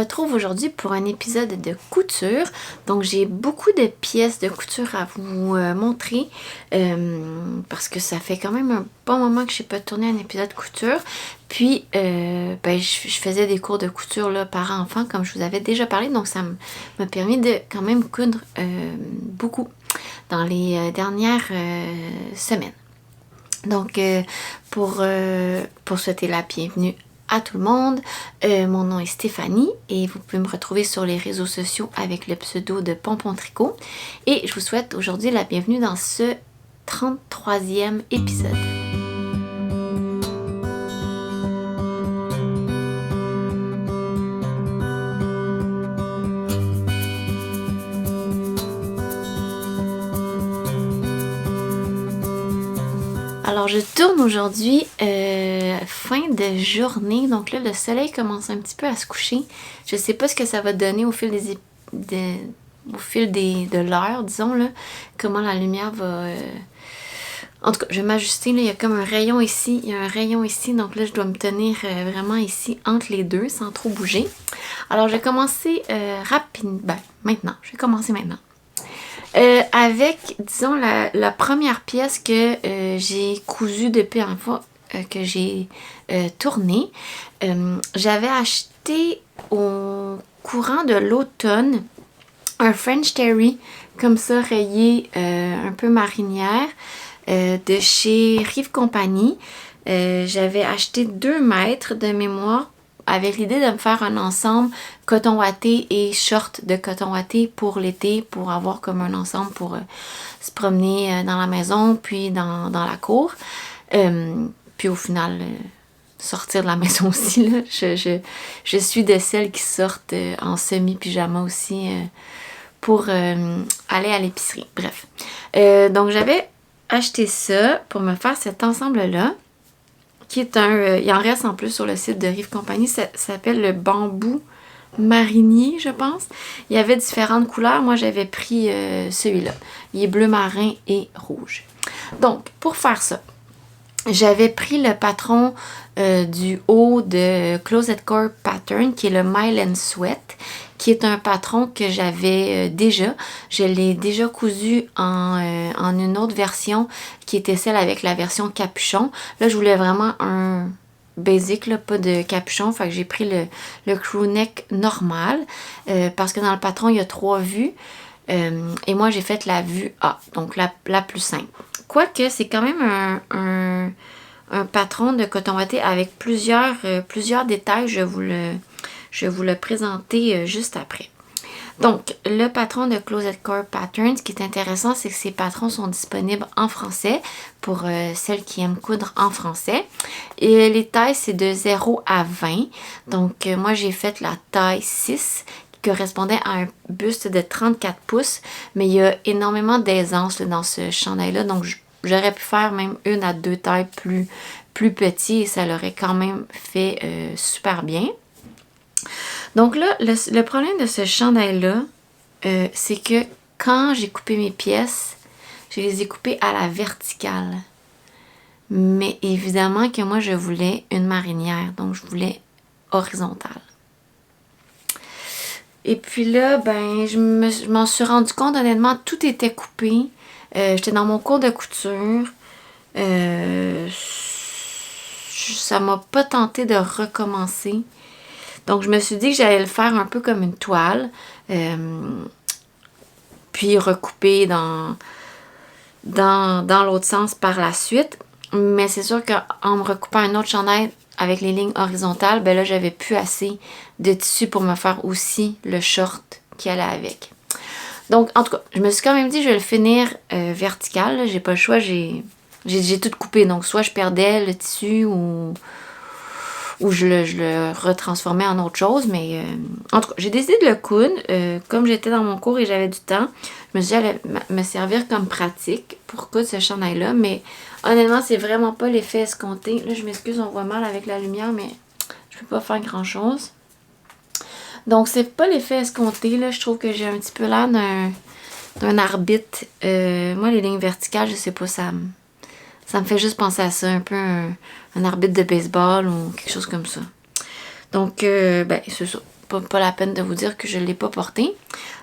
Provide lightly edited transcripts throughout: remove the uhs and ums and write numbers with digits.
retrouve aujourd'hui pour un épisode de couture. Donc j'ai beaucoup de pièces de couture à vous montrer parce que ça fait quand même un bon moment que je n'ai pas tourné un épisode couture. Puis je faisais des cours de couture là, par enfant comme je vous avais déjà parlé, donc ça m'a permis de quand même coudre beaucoup dans les dernières semaines. Donc pour souhaiter la bienvenue à tout le monde, mon nom est Stéphanie et vous pouvez me retrouver sur les réseaux sociaux avec le pseudo de Pompon Tricot. Et je vous souhaite aujourd'hui la bienvenue dans ce 33e épisode. Alors je tourne aujourd'hui fin de journée, donc là le soleil commence un petit peu à se coucher. Je sais pas ce que ça va donner au fil de l'heure, disons là, comment la lumière va... En tout cas, je vais m'ajuster, là, il y a comme un rayon ici, il y a un rayon ici, donc là je dois me tenir vraiment ici entre les deux sans trop bouger. Alors je vais commencer maintenant, je vais commencer maintenant. Avec, disons, la première pièce que j'ai cousue depuis la fois que j'ai tourné. J'avais acheté au courant de l'automne un French Terry, comme ça, rayé un peu marinière, de chez Rive Compagnie. J'avais acheté 2 mètres de mémoire, avec l'idée de me faire un ensemble coton watté et short de coton watté pour l'été, pour avoir comme un ensemble pour se promener dans la maison, puis dans la cour. Puis au final, sortir de la maison aussi. Là. Je suis de celles qui sortent en semi-pyjama aussi pour aller à l'épicerie. Bref. Donc j'avais acheté ça pour me faire cet ensemble-là, qui est il en reste en plus sur le site de Rive Compagnie, ça s'appelle le bambou marinier, je pense. Il y avait différentes couleurs, moi j'avais pris celui-là. Il est bleu marin et rouge. Donc, pour faire ça, j'avais pris le patron du haut de Closet Core Pattern, qui est le Mile and Sweat, qui est un patron que j'avais déjà. Je l'ai déjà cousu en une autre version, qui était celle avec la version capuchon. Là, je voulais vraiment un basic, là, pas de capuchon. Fait que j'ai pris le crew neck normal, parce que dans le patron, il y a 3 vues. Et moi, j'ai fait la vue A, donc la plus simple. Quoique, c'est quand même un patron de coton watté avec plusieurs détails. Je vais vous le présenter juste après. Donc, le patron de Closet Core Pattern, ce qui est intéressant, c'est que ces patrons sont disponibles en français pour celles qui aiment coudre en français. Et les tailles, c'est de 0 à 20. Donc, moi, j'ai fait la taille 6 qui correspondait à un buste de 34 pouces. Mais il y a énormément d'aisance là, dans ce chandail-là. Donc, j'aurais pu faire même 1 à 2 tailles plus petites et ça l'aurait quand même fait super bien. Donc là, le problème de ce chandail-là, c'est que quand j'ai coupé mes pièces, je les ai coupées à la verticale. Mais évidemment que moi, je voulais une marinière, donc je voulais horizontale. Et puis là, je m'en suis rendu compte, honnêtement, tout était coupé. J'étais dans mon cours de couture. Ça m'a pas tenté de recommencer. Donc, je me suis dit que j'allais le faire un peu comme une toile, puis recouper dans l'autre sens par la suite. Mais c'est sûr qu'en me recoupant un autre chandail avec les lignes horizontales, ben là, j'avais plus assez de tissu pour me faire aussi le short qui allait avec. Donc, en tout cas, je me suis quand même dit que je vais le finir vertical. Là. J'ai pas le choix, j'ai tout coupé. Donc, soit je perdais le tissu ou je le retransformais en autre chose. Mais en tout cas, j'ai décidé de le coudre. Comme j'étais dans mon cours et j'avais du temps, je me suis dit que j'allais me servir comme pratique pour coudre ce chandail-là. Mais honnêtement, c'est vraiment pas l'effet escompté. Là, je m'excuse, on voit mal avec la lumière, mais je peux pas faire grand-chose. Donc, c'est pas l'effet escompté. Là, je trouve que j'ai un petit peu l'air d'un arbitre. Moi, les lignes verticales, je sais pas, ça me fait juste penser à ça. Un peu un arbitre de baseball ou quelque chose comme ça. Donc, c'est ça. pas la peine de vous dire que je ne l'ai pas porté.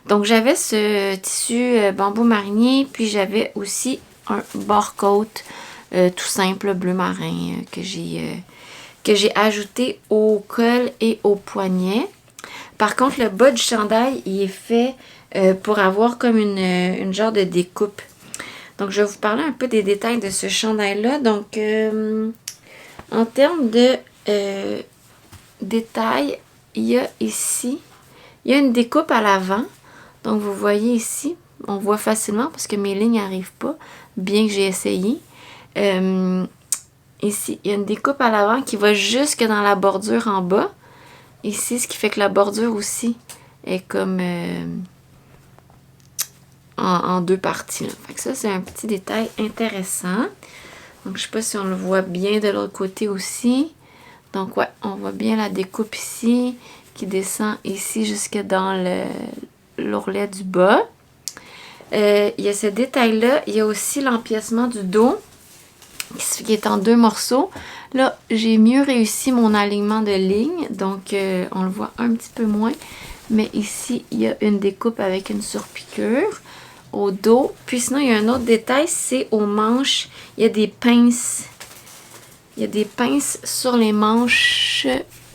Donc, j'avais ce tissu bambou marinier, puis j'avais aussi un bord-côte tout simple bleu marin que j'ai ajouté au col et au poignet. Par contre, le bas du chandail, il est fait pour avoir comme une genre de découpe. Donc, je vais vous parler un peu des détails de ce chandail-là. Donc, en termes de détails, il y a ici, il y a une découpe à l'avant. Donc, vous voyez ici, on voit facilement parce que mes lignes n'arrivent pas, bien que j'ai essayé. Ici, il y a une découpe à l'avant qui va jusque dans la bordure en bas. Ici, ce qui fait que la bordure aussi est comme en deux parties. Là. Fait que ça, c'est un petit détail intéressant. Donc, je ne sais pas si on le voit bien de l'autre côté aussi. Donc, ouais, on voit bien la découpe ici qui descend ici jusque dans l'ourlet du bas. Il y a ce détail-là. Il y a aussi l'empiècement du dos qui est en deux morceaux. Là, j'ai mieux réussi mon alignement de lignes. Donc, on le voit un petit peu moins. Mais ici, il y a une découpe avec une surpiqûre au dos. Puis sinon, il y a un autre détail, c'est aux manches. Il y a des pinces. Il y a des pinces sur les manches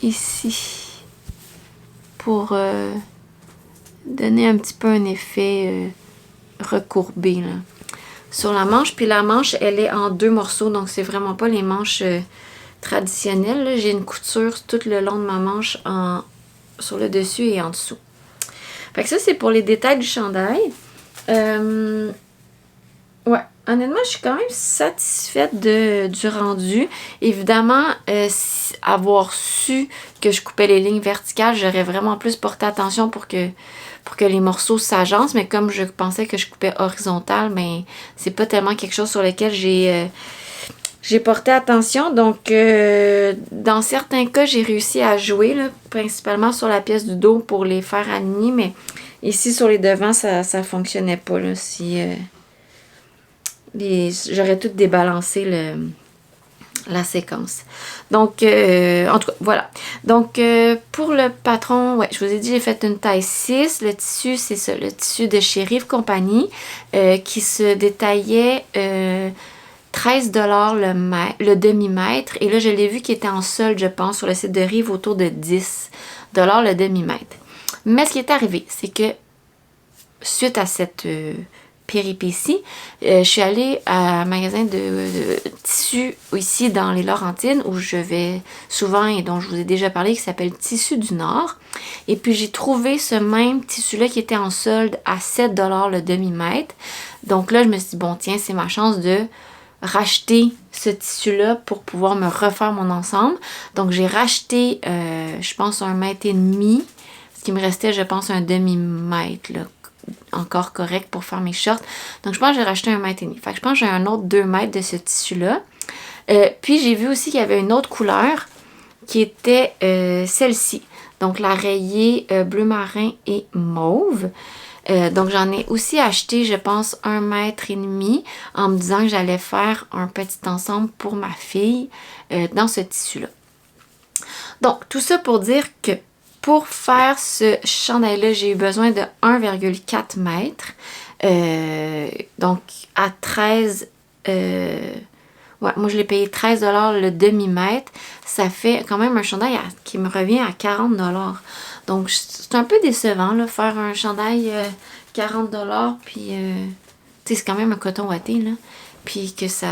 ici. Pour donner un petit peu un effet recourbé, là. Sur la manche, puis la manche, elle est en deux morceaux, donc c'est vraiment pas les manches traditionnelles. J'ai une couture tout le long de ma manche sur le dessus et en dessous. Fait que ça, c'est pour les détails du chandail. Ouais, honnêtement, je suis quand même satisfaite du rendu. Évidemment, avoir su que je coupais les lignes verticales, j'aurais vraiment plus porté attention pour que les morceaux s'agencent, mais comme je pensais que je coupais horizontal, mais c'est pas tellement quelque chose sur lequel j'ai porté attention. Donc, dans certains cas, j'ai réussi à jouer, là, principalement sur la pièce du dos pour les faire aligner, mais ici, sur les devants, ça fonctionnait pas, là, j'aurais tout débalancé la séquence. Donc, en tout cas, voilà. Donc, pour le patron, ouais, je vous ai dit, j'ai fait une taille 6. Le tissu, c'est ça, le tissu de chez Rive Compagnie qui se détaillait 13 $ le demi-mètre. Et là, je l'ai vu qui était en solde, je pense, sur le site de Rive autour de 10 $ le demi-mètre. Mais ce qui est arrivé, c'est que suite à cette péripétie, je suis allée à un magasin de tissus ici dans les Laurentides où je vais souvent et dont je vous ai déjà parlé qui s'appelle Tissu du Nord. Et puis j'ai trouvé ce même tissu-là qui était en solde à 7 $ le demi-mètre. Donc là, je me suis dit, bon tiens, c'est ma chance de racheter ce tissu-là pour pouvoir me refaire mon ensemble. Donc j'ai racheté, je pense, 1,5 m. Ce qui me restait, je pense, un demi-mètre, là, encore correct pour faire mes shorts. Donc, je pense que j'ai racheté 1,5 m. Fait que je pense que j'ai un autre 2 mètres de ce tissu-là. Puis, j'ai vu aussi qu'il y avait une autre couleur qui était celle-ci. Donc, la rayée bleu marin et mauve. Donc, j'en ai aussi acheté, je pense, 1,5 m en me disant que j'allais faire un petit ensemble pour ma fille dans ce tissu-là. Donc, tout ça pour dire que pour faire ce chandail-là, j'ai eu besoin de 1,4 m. Donc, à 13... ouais, moi, je l'ai payé 13 $ le demi-mètre. Ça fait quand même un chandail qui me revient à 40 $. Donc, c'est un peu décevant, là, faire un chandail 40 $. Puis, tu sais, c'est quand même un coton ouaté, là. Puis que ça...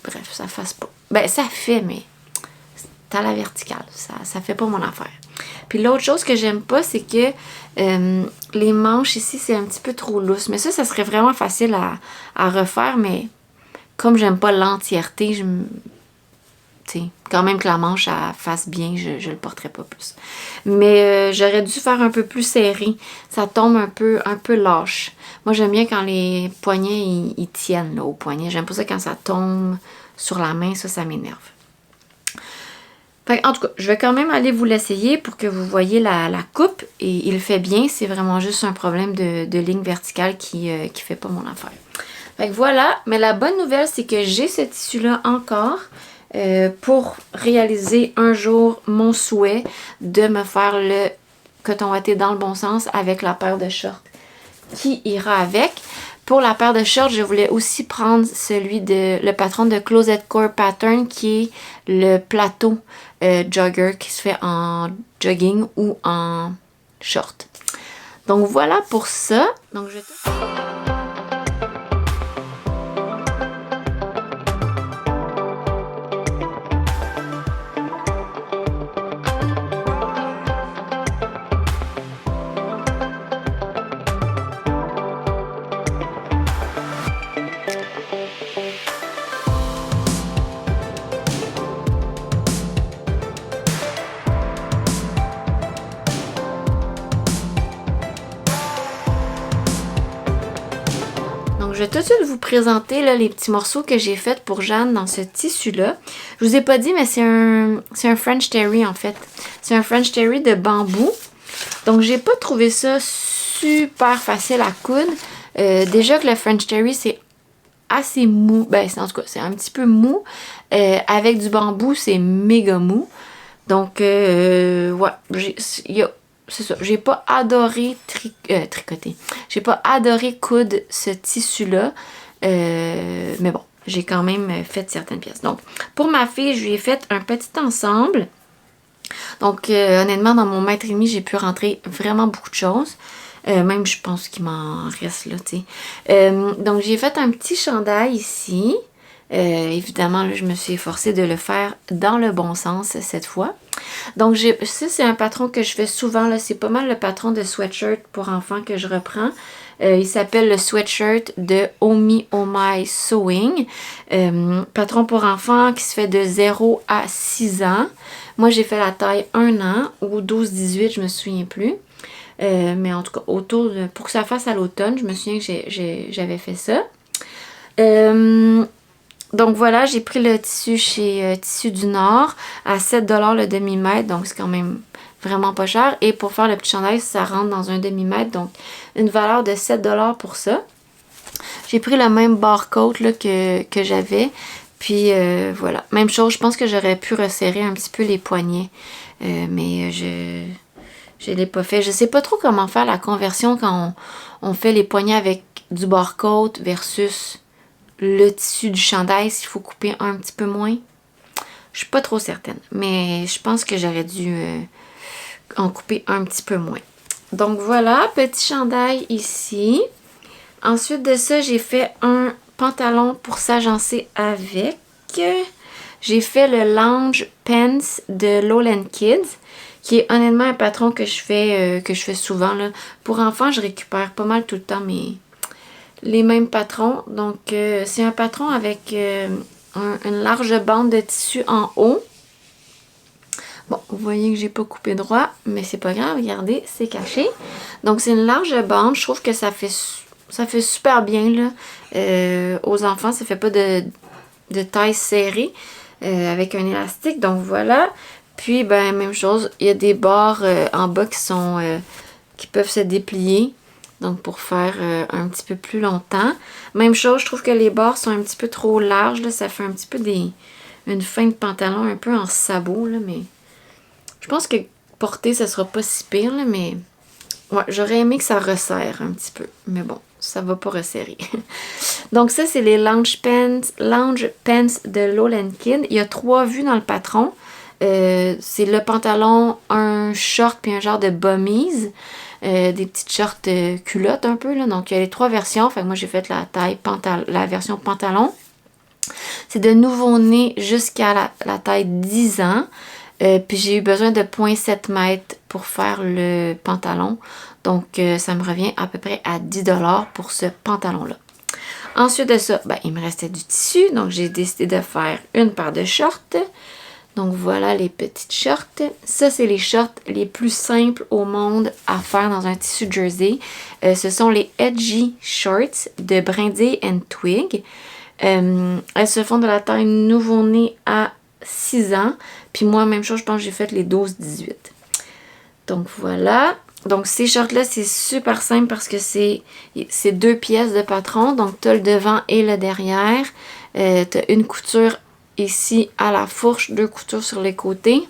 Bref, ça fasse pas... Ben, ça fait, mais... C'est à la verticale. Ça fait pas mon affaire. Puis l'autre chose que j'aime pas, c'est que les manches ici, c'est un petit peu trop lousse. Mais ça serait vraiment facile à refaire, mais comme j'aime pas l'entièreté, tu sais, quand même que la manche elle fasse bien, je le porterai pas plus. Mais j'aurais dû faire un peu plus serré. Ça tombe un peu lâche. Moi, j'aime bien quand les poignets, ils tiennent là, au poignet. J'aime pas ça quand ça tombe sur la main, ça m'énerve. En tout cas, je vais quand même aller vous l'essayer pour que vous voyez la coupe. Et il le fait bien, c'est vraiment juste un problème de ligne verticale qui fait pas mon affaire. Fait que voilà, mais la bonne nouvelle, c'est que j'ai ce tissu-là encore pour réaliser un jour mon souhait de me faire le coton ouaté dans le bon sens avec la paire de shorts qui ira avec. Pour la paire de shorts, je voulais aussi prendre le patron de Closet Core Pattern qui est le plateau jogger qui se fait en jogging ou en short. Donc voilà pour ça. Donc je vais tout de suite vous présenter là, les petits morceaux que j'ai faits pour Jeanne dans ce tissu-là. Je vous ai pas dit, mais c'est un French Terry en fait. C'est un French Terry de bambou. Donc, j'ai pas trouvé ça super facile à coudre. Déjà que le French Terry, c'est assez mou. Ben, en tout cas, c'est un petit peu mou. Avec du bambou, c'est méga mou. Donc, ouais, c'est ça. J'ai pas adoré tricoter. J'ai pas adoré coudre ce tissu-là. Mais bon, j'ai quand même fait certaines pièces. Donc, pour ma fille, je lui ai fait un petit ensemble. Donc, honnêtement, dans mon mètre et demi, j'ai pu rentrer vraiment beaucoup de choses. Même, je pense qu'il m'en reste là, tu sais. Donc, j'ai fait un petit chandail ici. Évidemment, là, je me suis efforcée de le faire dans le bon sens cette fois. Donc, ça, c'est un patron que je fais souvent. C'est pas mal le patron de sweatshirt pour enfants que je reprends. Il s'appelle le sweatshirt de Omi Oh My Sewing. Patron pour enfants qui se fait de 0 à 6 ans. Moi, j'ai fait la taille 1 an ou 12-18, je me souviens plus. Mais en tout cas, pour que ça fasse à l'automne, je me souviens que j'avais fait ça. Donc voilà, j'ai pris le tissu chez Tissu du Nord à 7$ le demi-mètre, donc c'est quand même vraiment pas cher. Et pour faire le petit chandail, ça rentre dans un demi-mètre, donc une valeur de 7$ pour ça. J'ai pris le même barcode là, que j'avais, puis voilà. Même chose, je pense que j'aurais pu resserrer un petit peu les poignets, mais je l'ai pas fait. Je sais pas trop comment faire la conversion quand on fait les poignets avec du barcode versus le tissu du chandail, s'il faut couper un petit peu moins. Je suis pas trop certaine, mais je pense que j'aurais dû en couper un petit peu moins. Donc voilà, petit chandail ici. Ensuite de ça, j'ai fait un pantalon pour s'agencer avec. J'ai fait le Lounge Pants de Lowland Kids, qui est honnêtement un patron que je fais souvent, là. Pour enfants, je récupère pas mal tout le temps les mêmes patrons. Donc, c'est un patron avec une large bande de tissu en haut. Bon, vous voyez que j'ai pas coupé droit, mais c'est pas grave, regardez, c'est caché. Donc, c'est une large bande. Je trouve que ça fait super bien, là. Aux enfants, ça fait pas de taille serrée avec un élastique. Donc, voilà. Puis, ben, même chose, il y a des bords en bas qui peuvent se déplier. Donc, pour faire un petit peu plus longtemps. Même chose, je trouve que les bords sont un petit peu trop larges. Là. Ça fait un petit peu une fin de pantalon un peu en sabot. Là, mais je pense que porter, ça sera pas si pire. Là, mais ouais, j'aurais aimé que ça resserre un petit peu. Mais bon, ça va pas resserrer. Donc, ça, c'est les Lounge Pants de Lowland Kid. Il y a 3 vues dans le patron. C'est le pantalon, un short puis un genre de bummies. Des petites shorts culottes un peu. Là. Donc, il y a les 3 versions. Fait que moi, j'ai fait la version pantalon. C'est de nouveau-né jusqu'à la taille 10 ans. Puis, j'ai eu besoin de 0,7 mètres pour faire le pantalon. Donc, ça me revient à peu près à 10$ pour ce pantalon-là. Ensuite de ça, ben, il me restait du tissu. Donc, j'ai décidé de faire une paire de shorts. Donc voilà les petites shorts. Ça, c'est les shorts les plus simples au monde à faire dans un tissu jersey. Ce sont les Edgy Shorts de Brindille and Twig. Elles se font de la taille nouveau-né à 6 ans. Puis moi, même chose, je pense que j'ai fait les 12-18. Donc voilà. Donc ces shorts-là, c'est super simple parce que c'est 2 pièces de patron. Donc tu as le devant et le derrière. Tu as une couture ici à la fourche, 2 coutures sur les côtés.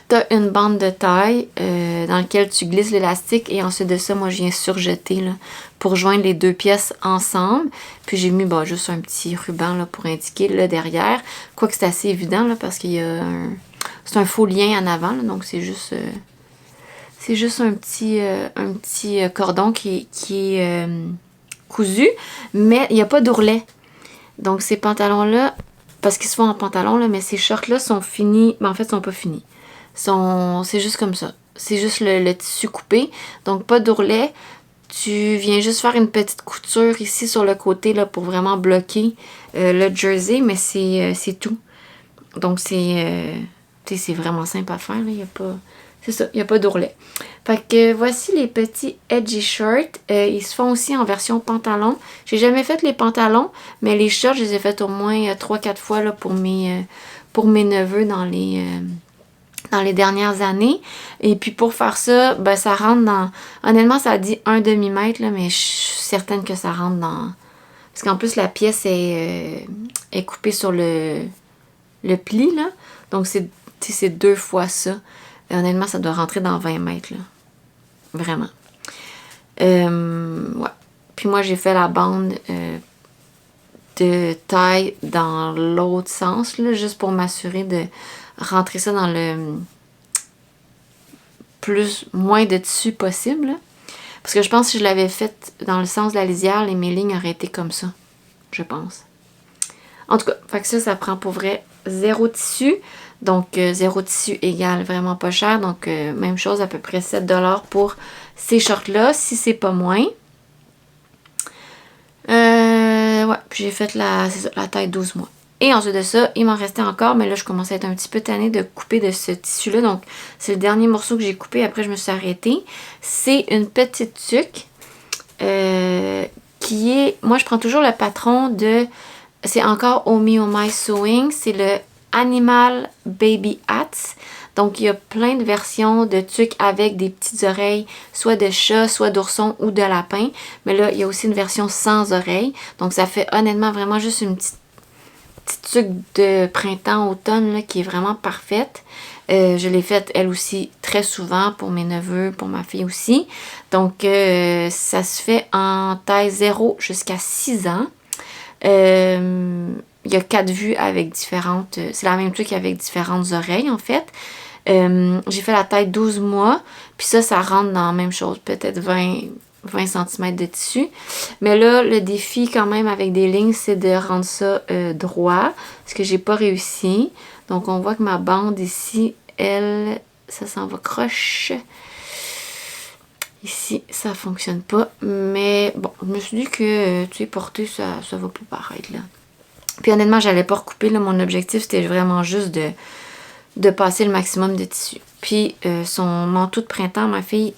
tu as une bande de taille dans laquelle tu glisses l'élastique et ensuite de ça, moi, je viens surjeter là, pour joindre les deux pièces ensemble. Puis j'ai mis juste un petit ruban là, pour indiquer le derrière. Quoique c'est assez évident là, parce qu'il y a c'est un faux lien en avant, là, donc c'est juste un petit cordon qui est cousu, mais il n'y a pas d'ourlet. Donc ces pantalons-là, parce qu'ils se font en pantalon, là, mais ces shorts-là sont finis, mais en fait, ils sont pas finis. C'est juste comme ça. C'est juste le tissu coupé, donc pas d'ourlet. Tu viens juste faire une petite couture ici sur le côté là, pour vraiment bloquer le jersey, mais c'est tout. Donc c'est vraiment simple à faire. Il n'y a pas... C'est ça, il n'y a pas d'ourlet. Fait que voici les petits edgy shorts. Ils se font aussi en version pantalon. J'ai jamais fait les pantalons, mais les shorts, je les ai fait au moins 3-4 fois là, pour mes neveux dans les dernières années. Et puis pour faire ça, ben ça rentre dans... Honnêtement, ça dit 1 demi-mètre, là, mais je suis certaine que ça rentre dans... Parce qu'en plus, la pièce est coupée sur le pli, là. Donc c'est 2 fois ça. Et honnêtement, ça doit rentrer dans 20 mètres, là. Vraiment. Ouais. Puis moi, j'ai fait la bande de taille dans l'autre sens, là, juste pour m'assurer de rentrer ça dans le moins de tissu possible, là. Parce que je pense que si je l'avais fait dans le sens de la lisière, mes lignes auraient été comme ça. Je pense. En tout cas, fait que ça prend pour vrai 0 tissu. Donc, 0 tissu égale vraiment pas cher. Donc, même chose, à peu près 7 $ pour ces shorts-là, si c'est pas moins. Ouais, puis j'ai fait la taille 12 mois. Et ensuite de ça, il m'en restait encore, mais là, je commençais à être un petit peu tannée de couper de ce tissu-là. Donc, c'est le dernier morceau que j'ai coupé. Après, je me suis arrêtée. C'est une petite tuque qui est... Moi, je prends toujours le patron de... C'est encore Omi Oh My Sewing. C'est le Animal Baby Hats. Donc, il y a plein de versions de tuques avec des petites oreilles, soit de chat, soit d'ourson ou de lapin. Mais là, il y a aussi une version sans oreilles. Donc, ça fait honnêtement vraiment juste une petite tuque de printemps-automne là, qui est vraiment parfaite. Je l'ai faite, elle aussi, très souvent pour mes neveux, pour ma fille aussi. Donc, ça se fait en taille 0 jusqu'à 6 ans. Il y a 4 vues avec différentes... c'est la même truc avec différentes oreilles, en fait. J'ai fait la taille 12 mois. Puis ça rentre dans la même chose. Peut-être 20 cm de tissu. Mais là, le défi, quand même, avec des lignes, c'est de rendre ça droit. Ce que j'ai pas réussi. Donc, on voit que ma bande ici, elle... Ça s'en va croche. Ici, ça fonctionne pas. Mais bon, je me suis dit que, tu sais, porter, ça va pas paraître, là. Puis honnêtement, j'allais pas recouper. Là, mon objectif, c'était vraiment juste de passer le maximum de tissu. Puis son manteau de printemps, ma fille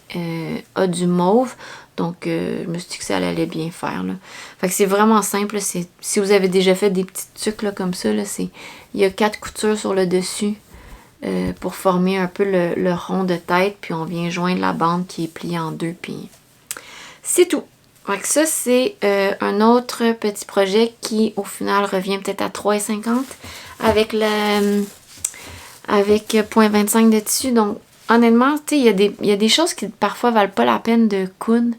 a du mauve. Donc, je me suis dit que ça allait bien faire. Là. Fait que c'est vraiment simple. Si vous avez déjà fait des petites tuques là, comme ça, là, il y a 4 coutures sur le dessus pour former un peu le rond de tête. Puis on vient joindre la bande qui est pliée en 2. Puis c'est tout. Donc ça, c'est un autre petit projet qui, au final, revient peut-être à 3,50 avec 0,25 de tissu. Donc, honnêtement, tu sais, il y a des choses qui, parfois, valent pas la peine de coudre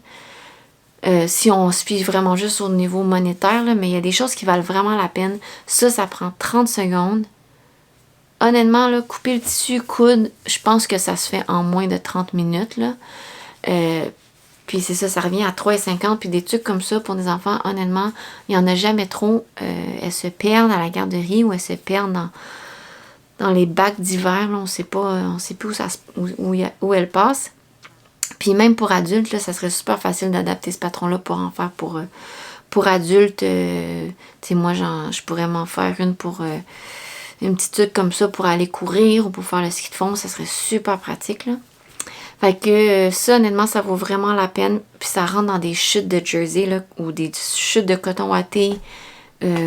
si on se fie vraiment juste au niveau monétaire, là, mais il y a des choses qui valent vraiment la peine. Ça prend 30 secondes. Honnêtement, là, couper le tissu, coudre, je pense que ça se fait en moins de 30 minutes, là. Puis c'est ça revient à 3,50. Puis des trucs comme ça pour des enfants, honnêtement, il n'y en a jamais trop. Elles se perdent à la garderie ou elles se perdent dans les bacs d'hiver. On ne sait plus où elles passent. Puis même pour adultes, là, ça serait super facile d'adapter ce patron-là pour en faire pour adultes. Tu sais, moi, je pourrais m'en faire une pour une petite truc comme ça pour aller courir ou pour faire le ski de fond. Ça serait super pratique, là. Fait que ça, honnêtement, ça vaut vraiment la peine. Puis ça rentre dans des chutes de jersey, là, ou des chutes de coton ouaté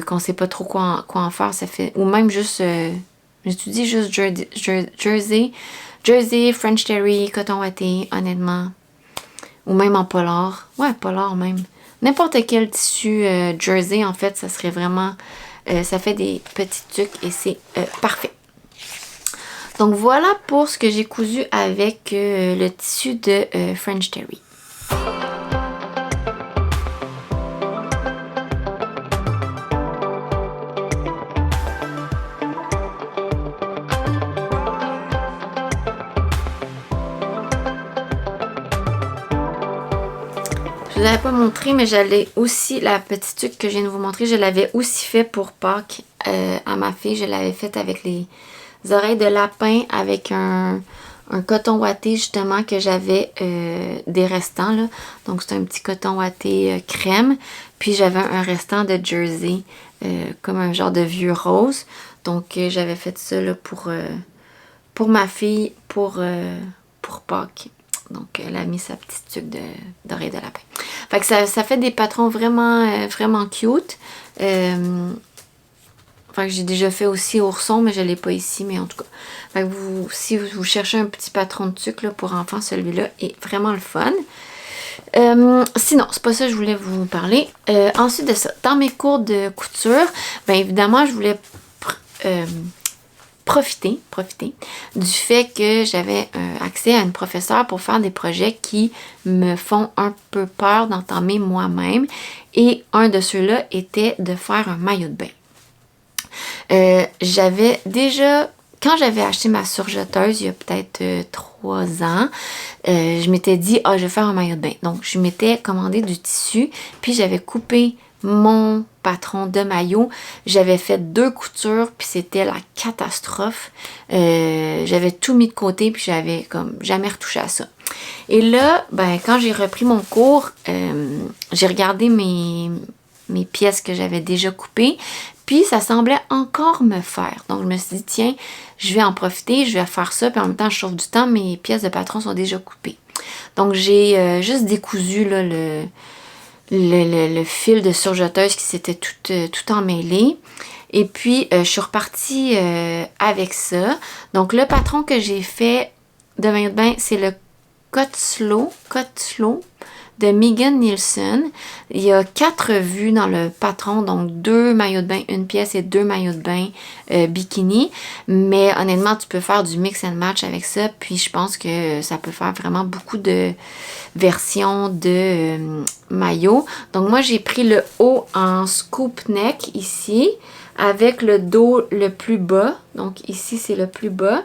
qu'on sait pas trop quoi en faire. Ça fait... Ou même juste... j'étudie juste jersey, French terry, coton ouaté, honnêtement. Ou même en polar. Ouais, polar même. N'importe quel tissu jersey, en fait, ça serait vraiment... ça fait des petites tuques et c'est parfait. Donc voilà pour ce que j'ai cousu avec le tissu de French Terry. Je ne vous avais pas montré, mais j'allais aussi, la petite tuque que je viens de vous montrer, je l'avais aussi fait pour Pâques à ma fille. Je l'avais faite avec les oreilles de lapin, avec un coton ouaté justement que j'avais des restants là. Donc c'est un petit coton ouaté crème. Puis j'avais un restant de jersey, comme un genre de vieux rose. Donc j'avais fait ça là, pour ma fille, pour Pâques. Donc, elle a mis sa petite tuque d'oreille de lapin. Fait que ça fait des patrons vraiment, vraiment cute. Fait que j'ai déjà fait aussi ourson, mais je ne l'ai pas ici, mais en tout cas. Fait que si vous cherchez un petit patron de tuque là, pour enfants, celui-là est vraiment le fun. Sinon, c'est pas ça que je voulais vous parler. Ensuite de ça, dans mes cours de couture, bien évidemment, je voulais profiter du fait que j'avais accès à une professeure pour faire des projets qui me font un peu peur d'entamer moi-même. Et un de ceux-là était de faire un maillot de bain. J'avais déjà, quand j'avais acheté ma surjeteuse il y a peut-être 3 ans, je m'étais dit, je vais faire un maillot de bain. Donc, je m'étais commandé du tissu, puis j'avais coupé mon patron de maillot. J'avais fait 2 coutures, puis c'était la catastrophe. J'avais tout mis de côté, puis j'avais comme jamais retouché à ça. Et là, ben, quand j'ai repris mon cours, j'ai regardé mes pièces que j'avais déjà coupées, puis ça semblait encore me faire. Donc je me suis dit, tiens, je vais en profiter, je vais faire ça, puis en même temps, je sauve du temps, mes pièces de patron sont déjà coupées. Donc j'ai juste décousu là, le fil de surjeteuse qui s'était tout emmêlé. Et puis, je suis repartie avec ça. Donc, le patron que j'ai fait de maillot de bain, c'est le Cut Slow de Megan Nielsen. Il y a 4 vues dans le patron, donc 2 maillots de bain, 1 pièce et 2 maillots de bain bikini. Mais honnêtement, tu peux faire du mix and match avec ça. Puis je pense que ça peut faire vraiment beaucoup de versions de maillots. Donc moi, j'ai pris le haut en scoop neck ici, avec le dos le plus bas. Donc ici, c'est le plus bas.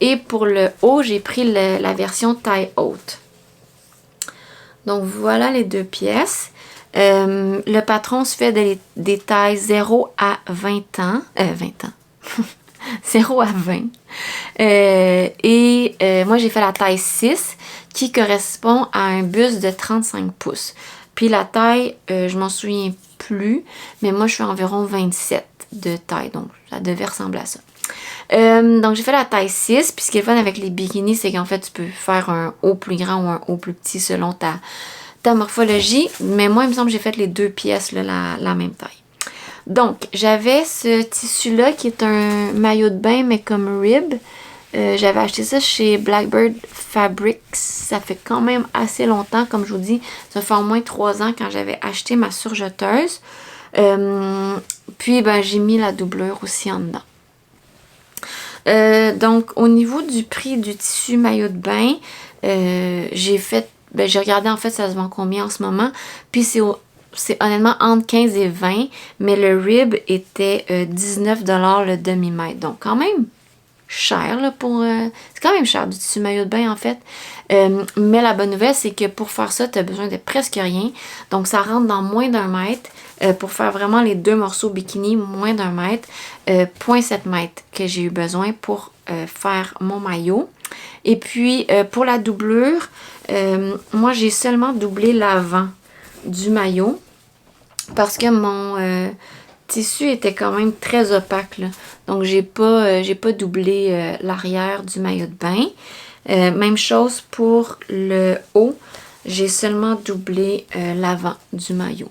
Et pour le haut, j'ai pris la version taille haute. Donc voilà les 2 pièces. Le patron se fait des tailles 0 à 20 ans. 0 à 20. Moi, j'ai fait la taille 6 qui correspond à un buste de 35 pouces. Puis la taille, je m'en souviens plus, mais moi, je fais environ 27 de taille. Donc, ça devait ressembler à ça. Donc, j'ai fait la taille 6. Puis, ce qui est fun avec les bikinis, c'est qu'en fait, tu peux faire un haut plus grand ou un haut plus petit selon ta morphologie. Mais moi, il me semble que j'ai fait les 2 pièces, là, la même taille. Donc, j'avais ce tissu-là qui est un maillot de bain, mais comme rib. J'avais acheté ça chez Blackbird Fabrics. Ça fait quand même assez longtemps, comme je vous dis. Ça fait au moins 3 ans quand j'avais acheté ma surjeteuse. Puis, ben, j'ai mis la doublure aussi en dedans. Donc, au niveau du prix du tissu maillot de bain, j'ai regardé en fait ça se vend combien en ce moment. Puis c'est honnêtement entre 15 et 20, mais le rib était 19$ le demi-mètre. Donc quand même cher là pour... c'est quand même cher du tissu maillot de bain en fait. Mais la bonne nouvelle, c'est que pour faire ça, tu as besoin de presque rien. Donc ça rentre dans moins d'1 mètre. Pour faire vraiment les 2 morceaux bikini, moins d'1 mètre. 0,7 mètres que j'ai eu besoin pour faire mon maillot. Et puis pour la doublure, moi j'ai seulement doublé l'avant du maillot parce que mon tissu était quand même très opaque là. Donc j'ai pas doublé l'arrière du maillot de bain. Même chose pour le haut, j'ai seulement doublé l'avant du maillot.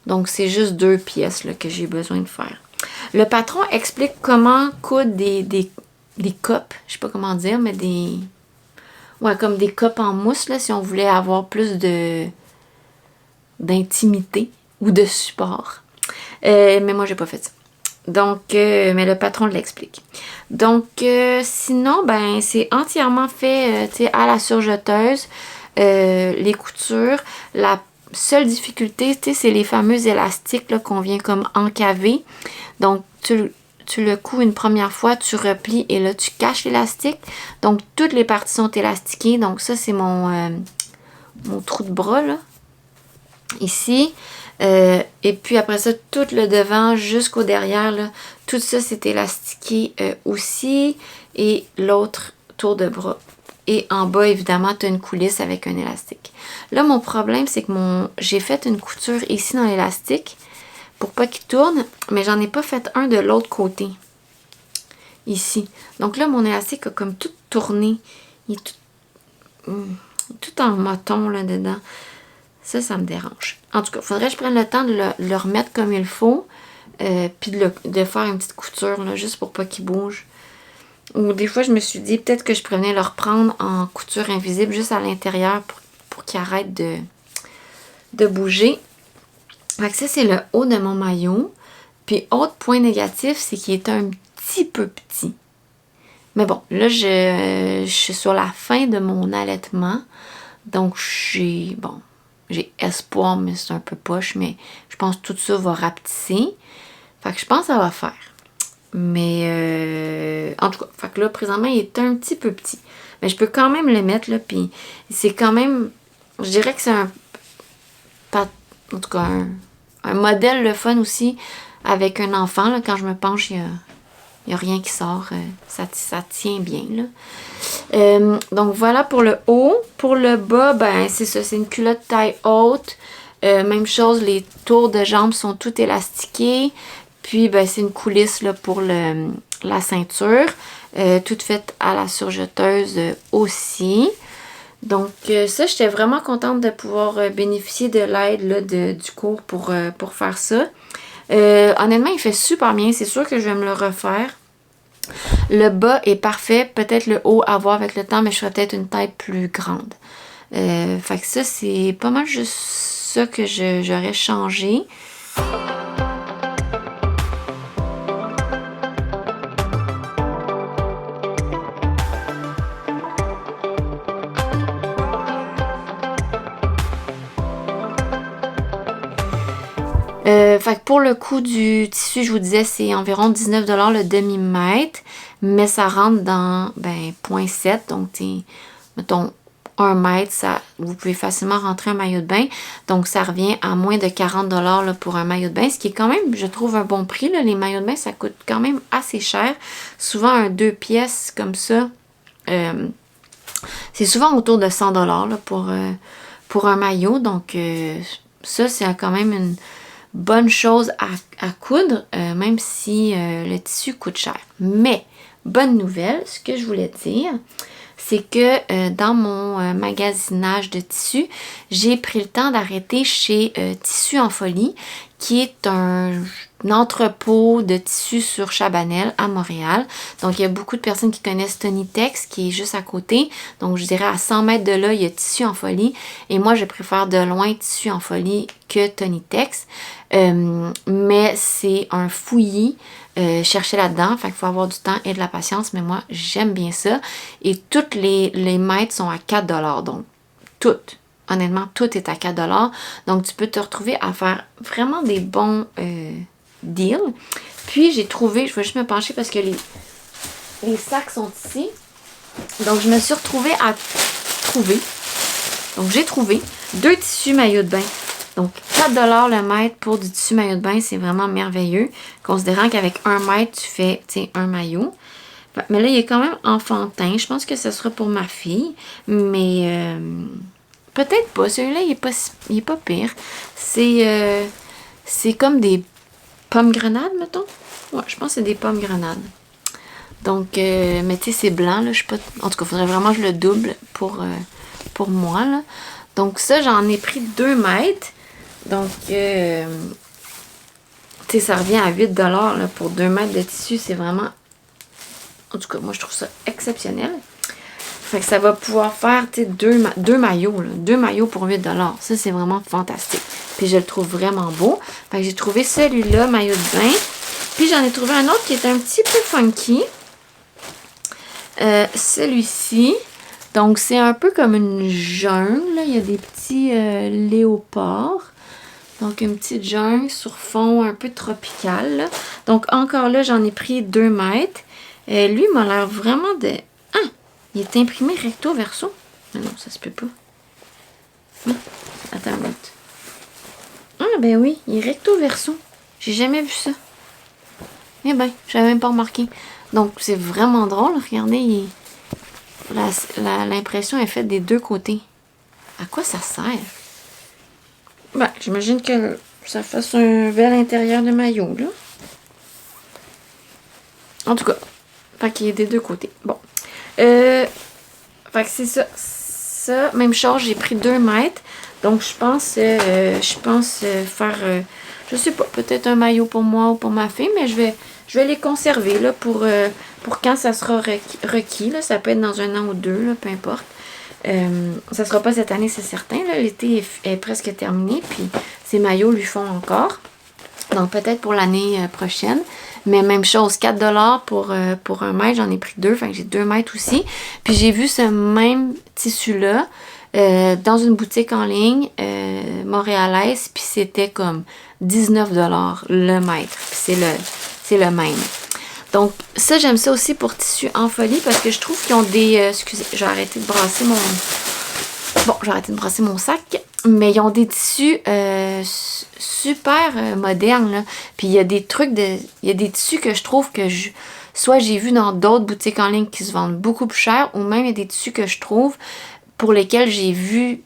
Donc c'est juste 2 pièces là, que j'ai besoin de faire. Le patron explique comment coudre des copes, je sais pas comment dire, mais comme des copes en mousse là, si on voulait avoir plus d'intimité ou de support. Mais moi j'ai pas fait ça. Donc, mais le patron l'explique. Donc, sinon, ben, c'est entièrement fait, tu sais, à la surjeteuse. Les coutures, la seule difficulté, tu sais, c'est les fameux élastiques là, qu'on vient comme encaver. Donc, tu le couds une première fois, tu replies et là, tu caches l'élastique. Donc, toutes les parties sont élastiquées. Donc, ça, c'est mon trou de bras, là, ici. Et puis, après ça, tout le devant jusqu'au derrière, là, tout ça, c'est élastiqué aussi. Et l'autre tour de bras. Et en bas, évidemment, tu as une coulisse avec un élastique. Là, mon problème, c'est que j'ai fait une couture ici dans l'élastique pour pas qu'il tourne, mais j'en ai pas fait un de l'autre côté. Ici. Donc là, mon élastique a comme tout tourné. Il est tout en moton là-dedans. Ça me dérange. En tout cas, il faudrait que je prenne le temps de le remettre comme il faut. Puis de faire une petite couture, là, juste pour pas qu'il bouge. Ou des fois, je me suis dit peut-être que je prévenais le reprendre en couture invisible juste à l'intérieur pour qu'il arrête de bouger. Fait que ça, c'est le haut de mon maillot. Puis, autre point négatif, c'est qu'il est un petit peu petit. Mais bon, là, je suis sur la fin de mon allaitement. Donc, j'ai espoir, mais c'est un peu poche. Mais je pense que tout ça va rapetisser. Fait que je pense que ça va faire. Mais, en tout cas, fait que là, présentement, il est un petit peu petit. Mais je peux quand même le mettre, là. Puis, c'est quand même, je dirais que c'est en tout cas, un modèle le fun aussi avec un enfant. Là, quand je me penche, il n'y a rien qui sort. Ça tient bien. Là. Donc voilà pour le haut. Pour le bas, ben c'est ça. C'est une culotte taille haute. Même chose, les tours de jambes sont toutes élastiquées. Puis ben, c'est une coulisse là, pour la ceinture. Toute faite à la surjeteuse aussi. Donc ça, j'étais vraiment contente de pouvoir bénéficier de l'aide du cours pour faire ça. Honnêtement, il fait super bien. C'est sûr que je vais me le refaire. Le bas est parfait. Peut-être le haut à voir avec le temps, mais je ferais peut-être une taille plus grande. Fait que ça, c'est pas mal juste ça que j'aurais changé. Fait que pour le coût du tissu, je vous disais, c'est environ 19 $ le demi-mètre, mais ça rentre dans 0,7, donc mettons 1 mètre, vous pouvez facilement rentrer un maillot de bain, donc ça revient à moins de 40 $ là, pour un maillot de bain, ce qui est quand même, je trouve, un bon prix. Là. Les maillots de bain, ça coûte quand même assez cher. Souvent, un 2 pièces comme ça, c'est souvent autour de 100 $ là, pour un maillot, donc ça, c'est quand même une bonne chose à coudre, même si le tissu coûte cher. Mais, bonne nouvelle, ce que je voulais dire, c'est que dans mon magasinage de tissus, j'ai pris le temps d'arrêter chez Tissus en Folie, qui est un entrepôt de tissus sur Chabanel à Montréal. Donc, il y a beaucoup de personnes qui connaissent Tonytex, qui est juste à côté. Donc, je dirais à 100 mètres de là, il y a Tissus en Folie. Et moi, je préfère de loin Tissus en Folie que Tonytex. Mais c'est un fouillis. Chercher là-dedans, fait qu'il faut avoir du temps et de la patience, mais moi, j'aime bien ça. Et toutes les mètres sont à 4 $, donc toutes. Honnêtement, tout est à 4 $. Donc, tu peux te retrouver à faire vraiment des bons deals. Puis, j'ai trouvé, je vais juste me pencher parce que les sacs sont ici. Donc, je me suis retrouvée à trouver. Donc, j'ai trouvé 2 tissus maillots de bain. Donc, 4 $ le mètre pour du tissu maillot de bain, c'est vraiment merveilleux. Considérant qu'avec 1 mètre, tu fais, un maillot. Mais là, il est quand même enfantin. Je pense que ce sera pour ma fille. Mais peut-être pas. Celui-là, il est pas pire. C'est comme des pommes grenades, mettons. Ouais, je pense que c'est des pommes grenades. Donc, mais tu sais, c'est blanc, là. Je sais pas. En tout cas, il faudrait vraiment que je le double pour moi, là. Donc, ça, j'en ai pris 2 mètres. Donc, tu sais, ça revient à 8 $ là, pour 2 mètres de tissu. C'est vraiment, en tout cas, moi, je trouve ça exceptionnel. Fait que ça va pouvoir faire, tu sais, deux maillots, là. 2 maillots pour 8 $. Ça, c'est vraiment fantastique. Puis, je le trouve vraiment beau. Fait que j'ai trouvé celui-là, maillot de bain. Puis j'en ai trouvé un autre qui est un petit peu funky. Celui-ci. Donc c'est un peu comme une jungle. Là. Il y a des petits léopards. Donc une petite jungle sur fond un peu tropical. Là. Donc encore là, j'en ai pris 2 mètres. Lui m'a l'air vraiment de... Ah! Il est imprimé recto verso. Mais non, ça se peut pas. Attends une minute. Ah ben oui, il est recto verso. J'ai jamais vu ça. Eh ben, j'avais même pas remarqué. Donc c'est vraiment drôle. Regardez, l'impression est faite des 2 côtés. À quoi ça sert? Ben, j'imagine que ça fasse un bel intérieur de maillot, là. En tout cas, fait qu'il est des 2 côtés. Bon. Fait que c'est ça. Ça, même chose, j'ai pris 2 mètres. Donc, je pense faire, je sais pas, peut-être un maillot pour moi ou pour ma fille, mais je vais les conserver, là, pour quand ça sera requis, là. Ça peut être dans 1 an ou 2, là, peu importe. Ça sera pas cette année, c'est certain, là. L'été est presque terminé, puis ces maillots lui font encore. Donc, peut-être pour l'année prochaine. Mais même chose, 4$ pour 1 mètre. J'en ai pris 2, fait que j'ai 2 mètres aussi. Puis j'ai vu ce même tissu-là dans une boutique en ligne montréalaise. Puis c'était comme 19$ le mètre. Puis c'est le même. Donc, ça, j'aime ça aussi pour tissu en folie parce que je trouve qu'ils ont des... excusez, j'ai arrêté de brasser mon... Bon, j'ai arrêté de brasser mon sac. Mais ils ont des tissus super modernes, là. Puis il y a des trucs il y a des tissus que je trouve que soit j'ai vu dans d'autres boutiques en ligne qui se vendent beaucoup plus cher, ou même il y a des tissus que je trouve pour lesquels j'ai vu,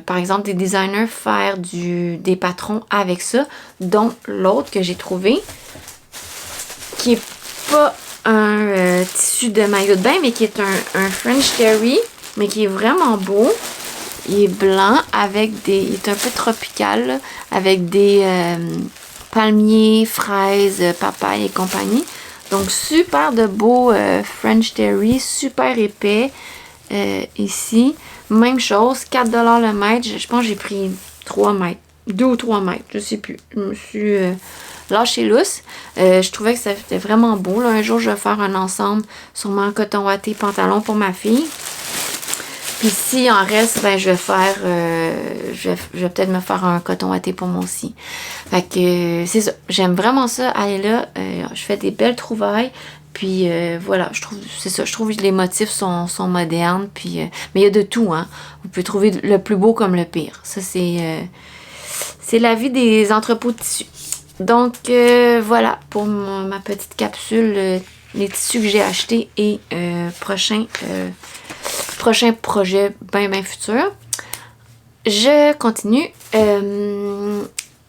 par exemple, des designers faire des patrons avec ça, dont l'autre que j'ai trouvé, qui est pas un tissu de maillot de bain, mais qui est un French Terry, mais qui est vraiment beau. Il est blanc avec des... Il est un peu tropical, là, avec des palmiers, fraises, papaye et compagnie. Donc, super de beau French Terry, super épais ici. Même chose, 4$ le mètre. Je pense que j'ai pris 3 mètres. 2 ou 3 mètres, je sais plus. Je me suis lâché lousse. Je trouvais que c'était vraiment beau. Là. Un jour, je vais faire un ensemble, sûrement en coton watté pantalon pour ma fille. Puis s'il en reste, ben je vais faire, je vais peut-être me faire un coton watté pour moi aussi. Fait que c'est ça. J'aime vraiment ça. Aller là, je fais des belles trouvailles. Puis voilà, c'est ça. Je trouve que les motifs sont modernes. Puis, mais il y a de tout, hein. Vous pouvez trouver le plus beau comme le pire. Ça, c'est la vie des entrepôts de tissus. Donc voilà pour ma petite capsule, les tissus que j'ai achetés et prochain projet bien futur. Je continue.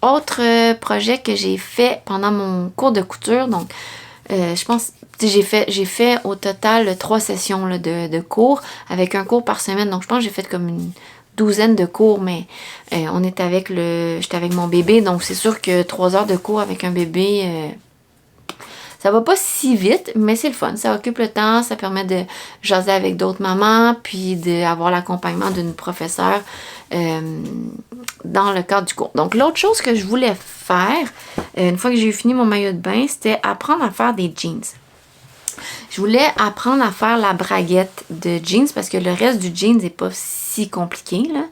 Autre projet que j'ai fait pendant mon cours de couture. Donc, je pense j'ai fait au total 3 sessions là, de cours avec un cours par semaine. Donc, je pense que j'ai fait comme une douzaine de cours, mais j'étais avec mon bébé. Donc, c'est sûr que 3 heures de cours avec un bébé... ça va pas si vite, mais c'est le fun. Ça occupe le temps, ça permet de jaser avec d'autres mamans, puis d'avoir l'accompagnement d'une professeure dans le cadre du cours. Donc, l'autre chose que je voulais faire, une fois que j'ai fini mon maillot de bain, c'était apprendre à faire des jeans. Je voulais apprendre à faire la braguette de jeans, parce que le reste du jeans n'est pas si compliqué, là.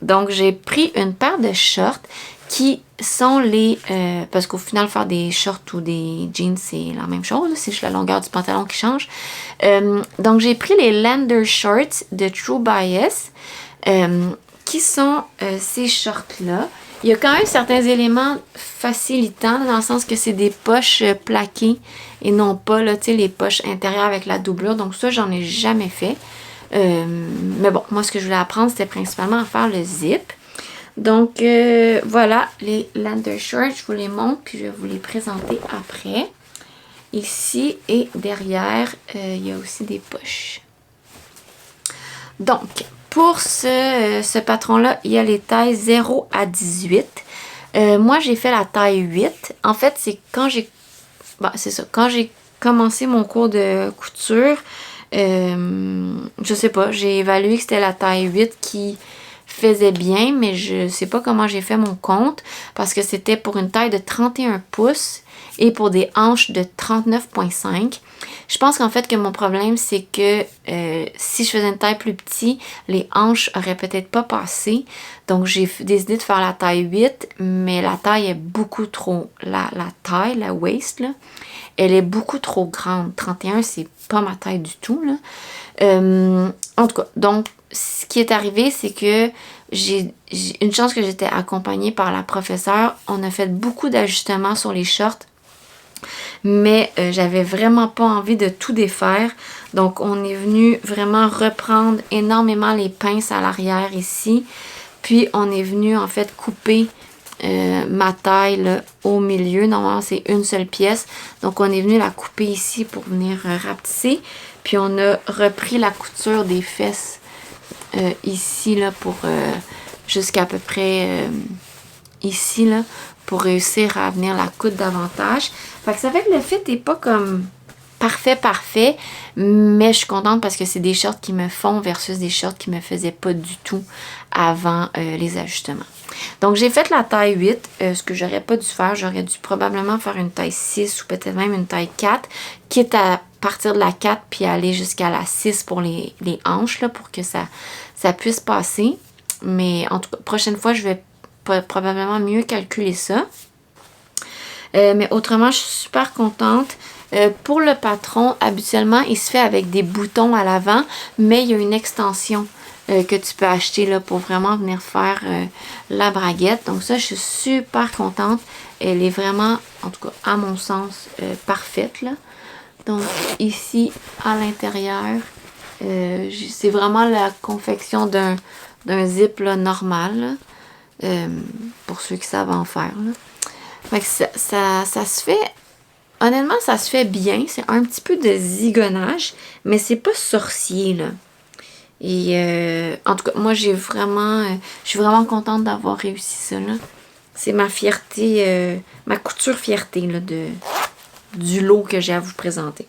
Donc, j'ai pris une paire de shorts qui sont les... parce qu'au final, faire des shorts ou des jeans, c'est la même chose. C'est juste la longueur du pantalon qui change. Donc, j'ai pris les Lander Shorts de True Bias, qui sont ces shorts-là. Il y a quand même certains éléments facilitants, dans le sens que c'est des poches plaquées et non pas, là, tu sais, les poches intérieures avec la doublure. Donc, ça, j'en ai jamais fait. Mais bon, moi, ce que je voulais apprendre, c'était principalement à faire le zip. Donc, voilà, les Lander Shorts, je vous les montre, puis je vais vous les présenter après. Ici et derrière, il y a aussi des poches. Donc, pour ce patron-là, il y a les tailles 0 à 18. Moi, j'ai fait la taille 8. En fait, c'est quand j'ai... Bon, c'est ça, quand j'ai commencé mon cours de couture, je sais pas, j'ai évalué que c'était la taille 8 qui faisait bien, mais je sais pas comment j'ai fait mon compte parce que c'était pour une taille de 31 pouces et pour des hanches de 39,5. Je pense qu'en fait que mon problème, c'est que si je faisais une taille plus petite, les hanches auraient peut-être pas passé. Donc, j'ai décidé de faire la taille 8, mais la taille est beaucoup trop... La taille, la waist, là, elle est beaucoup trop grande. 31, c'est pas ma taille du tout, là. En tout cas, donc, ce qui est arrivé, c'est que j'ai une chance que j'étais accompagnée par la professeure. On a fait beaucoup d'ajustements sur les shorts, mais j'avais vraiment pas envie de tout défaire. Donc, on est venu vraiment reprendre énormément les pinces à l'arrière ici. Puis, on est venu, en fait, couper ma taille là, au milieu. Normalement, c'est une seule pièce. Donc, on est venu la couper ici pour venir rapetisser. Puis, on a repris la couture des fesses ici, là, pour jusqu'à peu près ici, là, pour réussir à venir la coudre davantage. Fait que ça fait que le fit n'est pas comme parfait, mais je suis contente parce que c'est des shorts qui me font versus des shorts qui me faisaient pas du tout avant les ajustements. Donc, j'ai fait la taille 8, ce que j'aurais pas dû faire. J'aurais dû probablement faire une taille 6 ou peut-être même une taille 4, quitte à partir de la 4 puis aller jusqu'à la 6 pour les hanches, là, pour que ça puisse passer. Mais en tout cas, prochaine fois, je vais probablement mieux calculer ça. Mais autrement, je suis super contente. Pour le patron, habituellement, il se fait avec des boutons à l'avant, mais il y a une extension que tu peux acheter là, pour vraiment venir faire la braguette. Donc ça, je suis super contente. Elle est vraiment, en tout cas, à mon sens, parfaite, là. Donc ici, à l'intérieur, c'est vraiment la confection d'un zip là, normal, là, pour ceux qui savent en faire, là. Fait que ça se fait, honnêtement, ça se fait bien. C'est un petit peu de zigonnage, mais c'est pas sorcier, là. Et en tout cas, moi, je suis vraiment contente d'avoir réussi ça, là. C'est ma fierté, ma couture fierté, là, du lot que j'ai à vous présenter.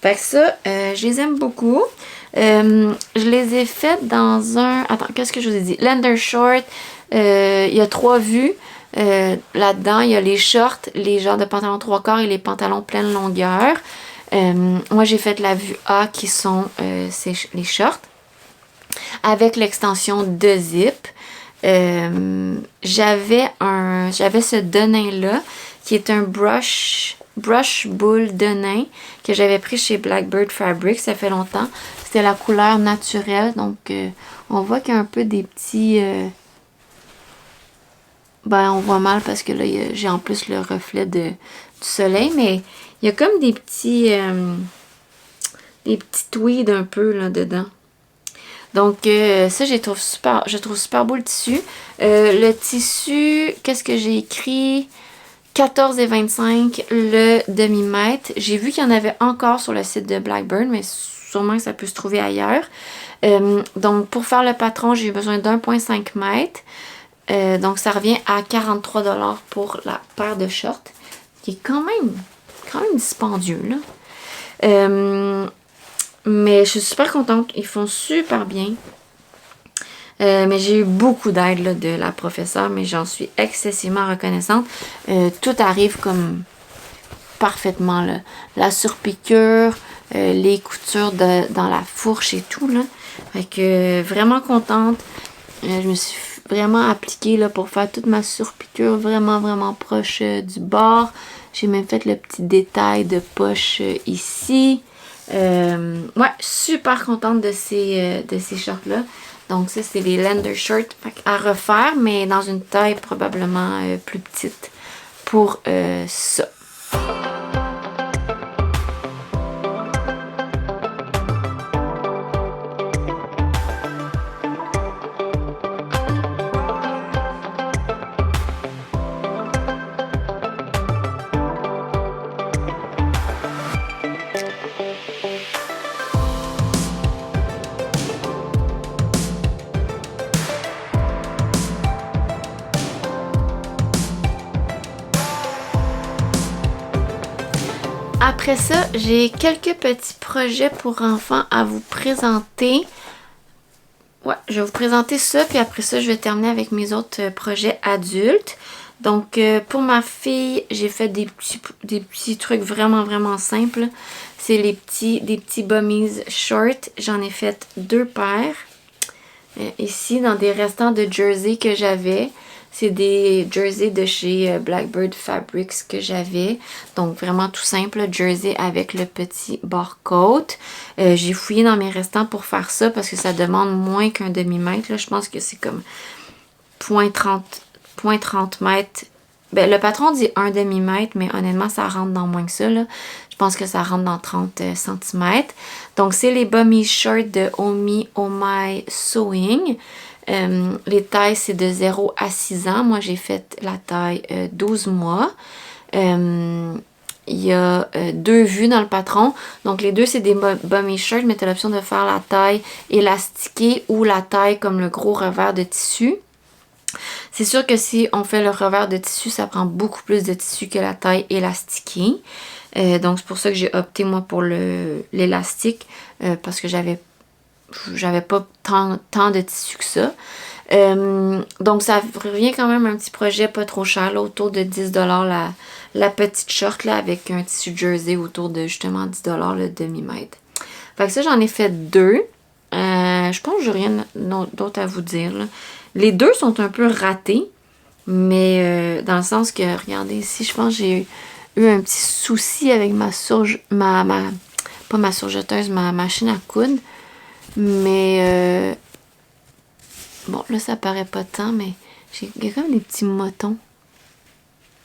Fait que ça, je les aime beaucoup. Je les ai faites dans un... Attends, qu'est-ce que je vous ai dit? Lender Short, il y a 3 vues. Là-dedans, il y a les shorts, les genres de pantalons 3/4 et les pantalons pleine longueur. Moi, j'ai fait la vue A qui sont les shorts avec l'extension de zip. J'avais ce denim-là qui est un brush bull denim que j'avais pris chez Blackbird Fabric, ça fait longtemps. C'était la couleur naturelle, donc on voit qu'il y a un peu des petits... on voit mal parce que là, j'ai en plus le reflet du soleil, mais il y a comme des petits tweeds un peu là dedans. Donc, ça, je trouve super beau le tissu. Le tissu, qu'est-ce que j'ai écrit? 14,25 le demi-mètre. J'ai vu qu'il y en avait encore sur le site de Blackbird, mais sûrement que ça peut se trouver ailleurs. Donc, pour faire le patron, j'ai eu besoin d'1,5 mètre. Donc, ça revient à 43 $ pour la paire de shorts, qui est quand même dispendieux, là. Mais je suis super contente. Ils font super bien. Mais j'ai eu beaucoup d'aide là, de la professeure, mais j'en suis excessivement reconnaissante. Tout arrive comme parfaitement, là. La surpiqûre, les coutures dans la fourche et tout, là. Fait que vraiment contente. Je me suis vraiment appliquée là, pour faire toute ma surpiqûre vraiment proche du bord. J'ai même fait le petit détail de poche ici. Ouais, super contente de ces shorts-là. Donc ça, c'est les Lender Shorts à refaire, mais dans une taille probablement plus petite pour ça. Après ça, j'ai quelques petits projets pour enfants à vous présenter. ouais, je vais vous présenter ça, puis après ça, je vais terminer avec mes autres projets adultes. Donc, pour ma fille, j'ai fait des petits trucs vraiment, vraiment simples. C'est des petits bummies short. J'en ai fait 2 paires. Ici, dans des restants de jersey que j'avais. C'est des jerseys de chez Blackbird Fabrics que j'avais. Donc, vraiment tout simple, jersey avec le petit barcode. J'ai fouillé dans mes restants pour faire ça parce que ça demande moins qu'un demi-mètre. Je pense que c'est comme 0,30 mètres. Ben, le patron dit un demi-mètre, mais honnêtement, ça rentre dans moins que ça. Là. Je pense que ça rentre dans 30 cm. Donc, c'est les bummy shorts de Omi Oh My Sewing. Les tailles, c'est de 0 à 6 ans. Moi, j'ai fait la taille 12 mois. Il y a 2 vues dans le patron. Donc, les deux, c'est des bummy shirts, mais tu as l'option de faire la taille élastiquée ou la taille comme le gros revers de tissu. C'est sûr que si on fait le revers de tissu, ça prend beaucoup plus de tissu que la taille élastiquée. Donc, c'est pour ça que j'ai opté, moi, pour l'élastique, parce que j'avais pas tant de tissu que ça. Donc, ça revient quand même un petit projet pas trop cher, là, autour de 10 $ la petite short, là, avec un tissu jersey autour de, justement, 10 $ le demi-mètre. Fait que ça, j'en ai fait 2. Je pense que j'ai rien d'autre à vous dire, là. Les 2 sont un peu ratés, mais dans le sens que, regardez ici, je pense que j'ai eu un petit souci avec ma surjeteuse, ma machine à coudre. Mais, bon, là, ça paraît pas tant, mais il y a comme des petits motons.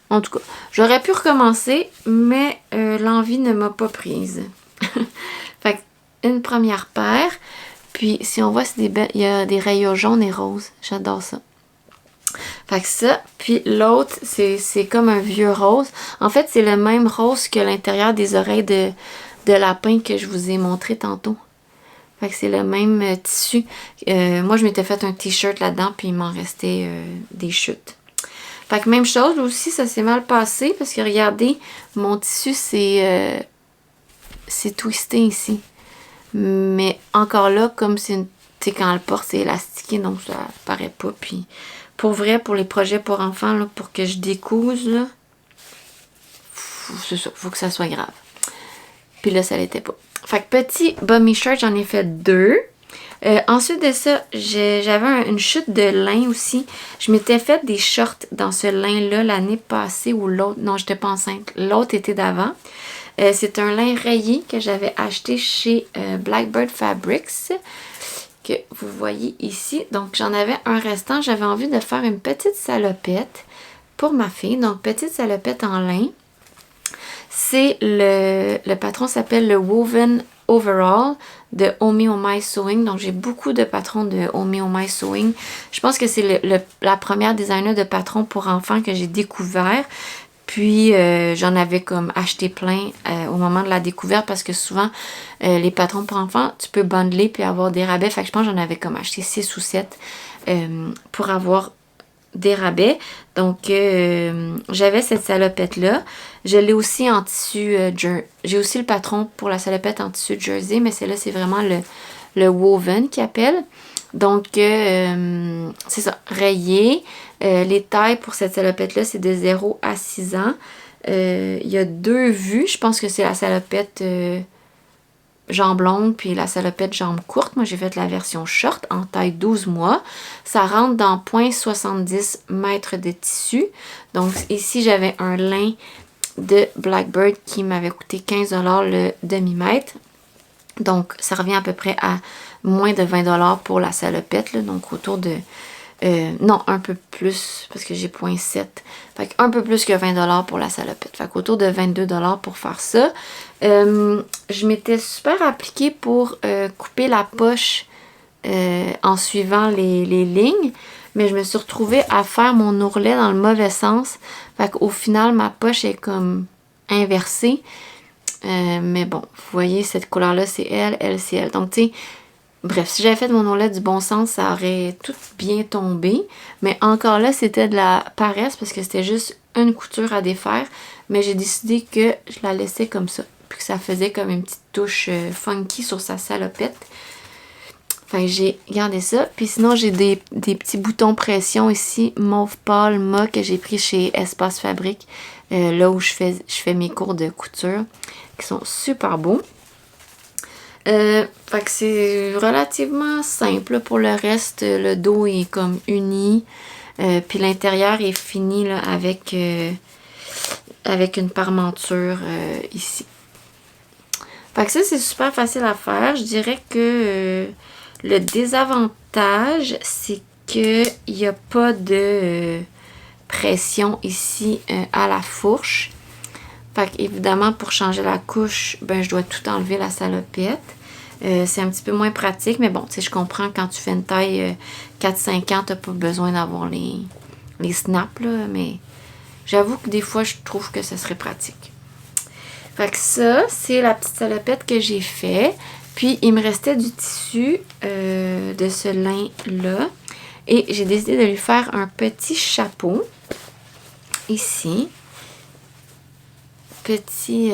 En tout cas, j'aurais pu recommencer, mais l'envie ne m'a pas prise. Fait que, une première paire. Puis, si on voit, il y a des rayons jaunes et roses. J'adore ça. Fait que ça. Puis l'autre, c'est comme un vieux rose. En fait, c'est le même rose que l'intérieur des oreilles de lapin que je vous ai montré tantôt. Fait que c'est le même tissu. Moi, je m'étais fait un t-shirt là-dedans, puis il m'en restait des chutes. Fait que même chose, aussi, ça s'est mal passé, parce que regardez, mon tissu, c'est twisté ici. Mais encore là, comme c'est quand elle porte, c'est élastiqué, donc ça paraît pas. Puis pour vrai, pour les projets pour enfants, là, pour que je découse, là, c'est ça, faut que ça soit grave. Puis là, ça l'était pas. Fait que petit bummy shirt, j'en ai fait 2. Ensuite de ça, j'avais une chute de lin aussi. Je m'étais fait des shorts dans ce lin-là l'année passée ou l'autre. Non, j'étais pas enceinte. L'autre était d'avant. C'est un lin rayé que j'avais acheté chez Blackbird Fabrics, que vous voyez ici. Donc, j'en avais un restant. J'avais envie de faire une petite salopette pour ma fille. Donc, petite salopette en lin. C'est le patron s'appelle le Woven Overall de Omi Oh My Sewing. Donc, j'ai beaucoup de patrons de Omi Oh My Sewing. Je pense que c'est la première designer de patrons pour enfants que j'ai découvert. Puis, j'en avais comme acheté plein au moment de la découverte parce que souvent, les patrons pour enfants, tu peux bundler puis avoir des rabais. Fait que je pense que j'en avais comme acheté 6 ou 7 pour avoir des rabais. Donc, j'avais cette salopette-là. Je l'ai aussi en tissu j'ai aussi le patron pour la salopette en tissu jersey, mais celle-là, c'est vraiment le woven qui appelle. Donc, c'est ça, rayé. Les tailles pour cette salopette-là, c'est de 0 à 6 ans. Il y a 2 vues. Je pense que c'est la salopette jambes longues puis la salopette jambes courtes. Moi, j'ai fait la version short en taille 12 mois. Ça rentre dans 0,70 mètres de tissu. Donc, ici, j'avais un lin de Blackbird qui m'avait coûté 15 $ le demi-mètre. Donc, ça revient à peu près à moins de 20 $ pour la salopette. Là, donc, autour de... non, un peu plus, parce que j'ai 0,7. Fait un peu plus que 20 $ pour la salopette. Fait qu'autour de 22 $ pour faire ça. Je m'étais super appliquée pour couper la poche en suivant les lignes. Mais je me suis retrouvée à faire mon ourlet dans le mauvais sens. Fait qu'au final, ma poche est comme inversée. Mais bon, vous voyez, cette couleur-là, c'est elle, c'est elle. Donc, tu sais, bref, si j'avais fait mon ourlet du bon sens, ça aurait tout bien tombé. Mais encore là, c'était de la paresse parce que c'était juste une couture à défaire. Mais j'ai décidé que je la laissais comme ça. Puis que ça faisait comme une petite touche funky sur sa salopette. Enfin, j'ai gardé ça. Puis sinon, j'ai des petits boutons pression ici, mauve pâle mat que j'ai pris chez Espace Fabrique, là où je fais mes cours de couture, qui sont super beaux. Fait que c'est relativement simple. Pour le reste, le dos est comme uni. Puis l'intérieur est fini là, avec une parmenture ici. Fait que ça, c'est super facile à faire. Je dirais que le désavantage, c'est qu'il n'y a pas de pression ici à la fourche. Fait que, évidemment, pour changer la couche, ben, je dois tout enlever la salopette. C'est un petit peu moins pratique, mais bon, tu sais, je comprends quand tu fais une taille 4-5 ans, t'as pas besoin d'avoir les snaps, là, mais j'avoue que des fois, je trouve que ce serait pratique. Fait que ça, c'est la petite salopette que j'ai fait. Puis, il me restait du tissu de ce lin-là. Et j'ai décidé de lui faire un petit chapeau. Ici. Petit...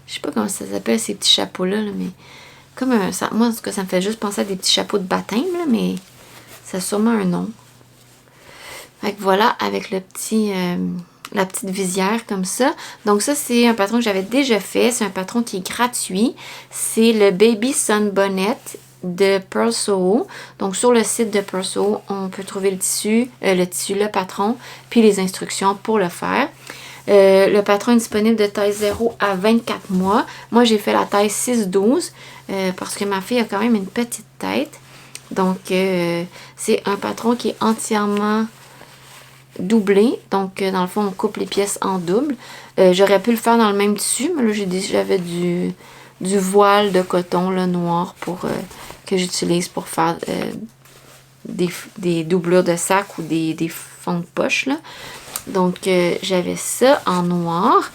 je sais pas comment ça s'appelle, ces petits chapeaux-là, là, mais... Comme un... moi, en tout cas, ça me fait juste penser à des petits chapeaux de baptême, là, mais ça a sûrement un nom. Fait que voilà, avec le petit... la petite visière comme ça. Donc ça, c'est un patron que j'avais déjà fait. C'est un patron qui est gratuit. C'est le Baby Sun Bonnet de Purl Soho. Donc sur le site de Purl Soho, on peut trouver le patron, puis les instructions pour le faire. Le patron est disponible de taille 0 à 24 mois. Moi, j'ai fait la taille 6-12 parce que ma fille a quand même une petite tête. Donc, c'est un patron qui est entièrement doublé. Donc, dans le fond, on coupe les pièces en double. J'aurais pu le faire dans le même tissu, mais là, j'avais du voile de coton là, noir que j'utilise pour faire des doublures de sac ou des fonds de poche, là. Donc, j'avais ça en noir.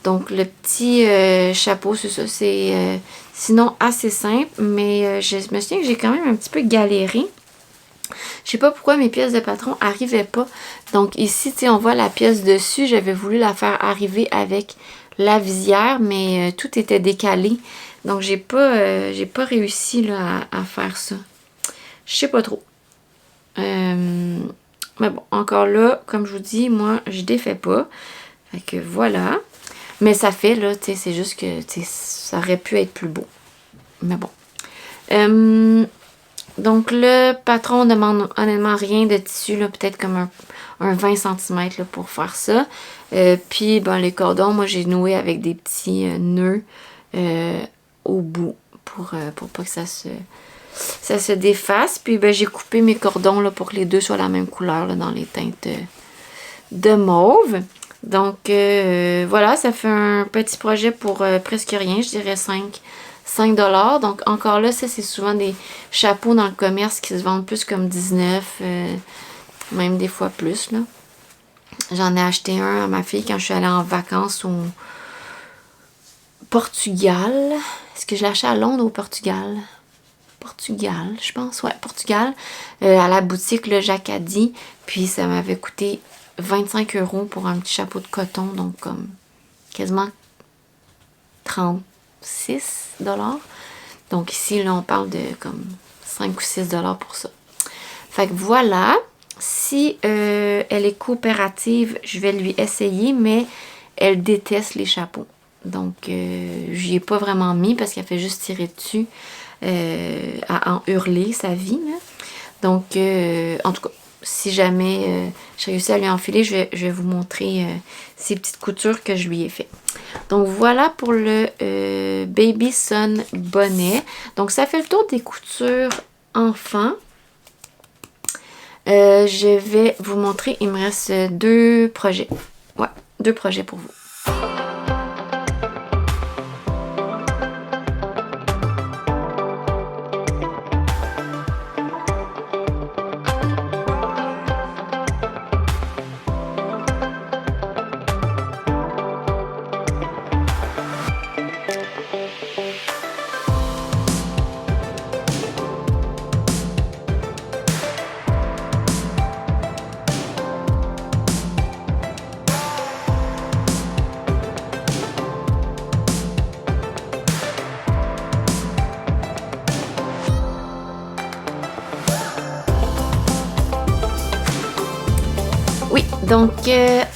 Donc, le petit chapeau, c'est ça. C'est sinon assez simple, mais je me souviens que j'ai quand même un petit peu galéré. Je sais pas pourquoi mes pièces de patron n'arrivaient pas. Donc, ici, tu sais, on voit la pièce dessus. J'avais voulu la faire arriver avec la visière, mais tout était décalé. Donc, j'ai pas réussi là, à faire ça. Je sais pas trop. Mais bon, encore là, comme je vous dis, moi, je défais pas. Fait que voilà. Mais ça fait, là, tu sais, c'est juste que, tu sais, ça aurait pu être plus beau. Mais bon. Donc, le patron demande honnêtement rien de tissu, là, peut-être comme un 20 cm là, pour faire ça. Puis, ben, les cordons, moi, j'ai noué avec des petits nœuds au bout pour pas que ça se défasse. Puis ben, j'ai coupé mes cordons là, pour que les deux soient la même couleur là, dans les teintes de mauve. Donc voilà, ça fait un petit projet pour presque rien, je dirais 5 $. Donc encore là, ça c'est souvent des chapeaux dans le commerce qui se vendent plus comme 19, même des fois plus, là. J'en ai acheté un à ma fille quand je suis allée en vacances au Portugal. Est-ce que je l'ai acheté à Londres ou au Portugal? Portugal, je pense. Ouais, Portugal. À la boutique le Jacadi. Puis ça m'avait coûté 25 € pour un petit chapeau de coton. Donc comme quasiment 36 $. Donc ici, là, on parle de comme 5 ou 6 $ pour ça. Fait que voilà. Si elle est coopérative, je vais lui essayer, mais elle déteste les chapeaux. Donc, j'y ai pas vraiment mis parce qu'elle fait juste tirer dessus à en hurler sa vie. Là. Donc, en tout cas, si jamais je réussis à lui enfiler, je vais vous montrer ces petites coutures que je lui ai fait. Donc, voilà pour le Baby Sun bonnet. Donc, ça fait le tour des coutures enfants. Je vais vous montrer, il me reste 2 projets. Ouais, 2 projets pour vous. Donc,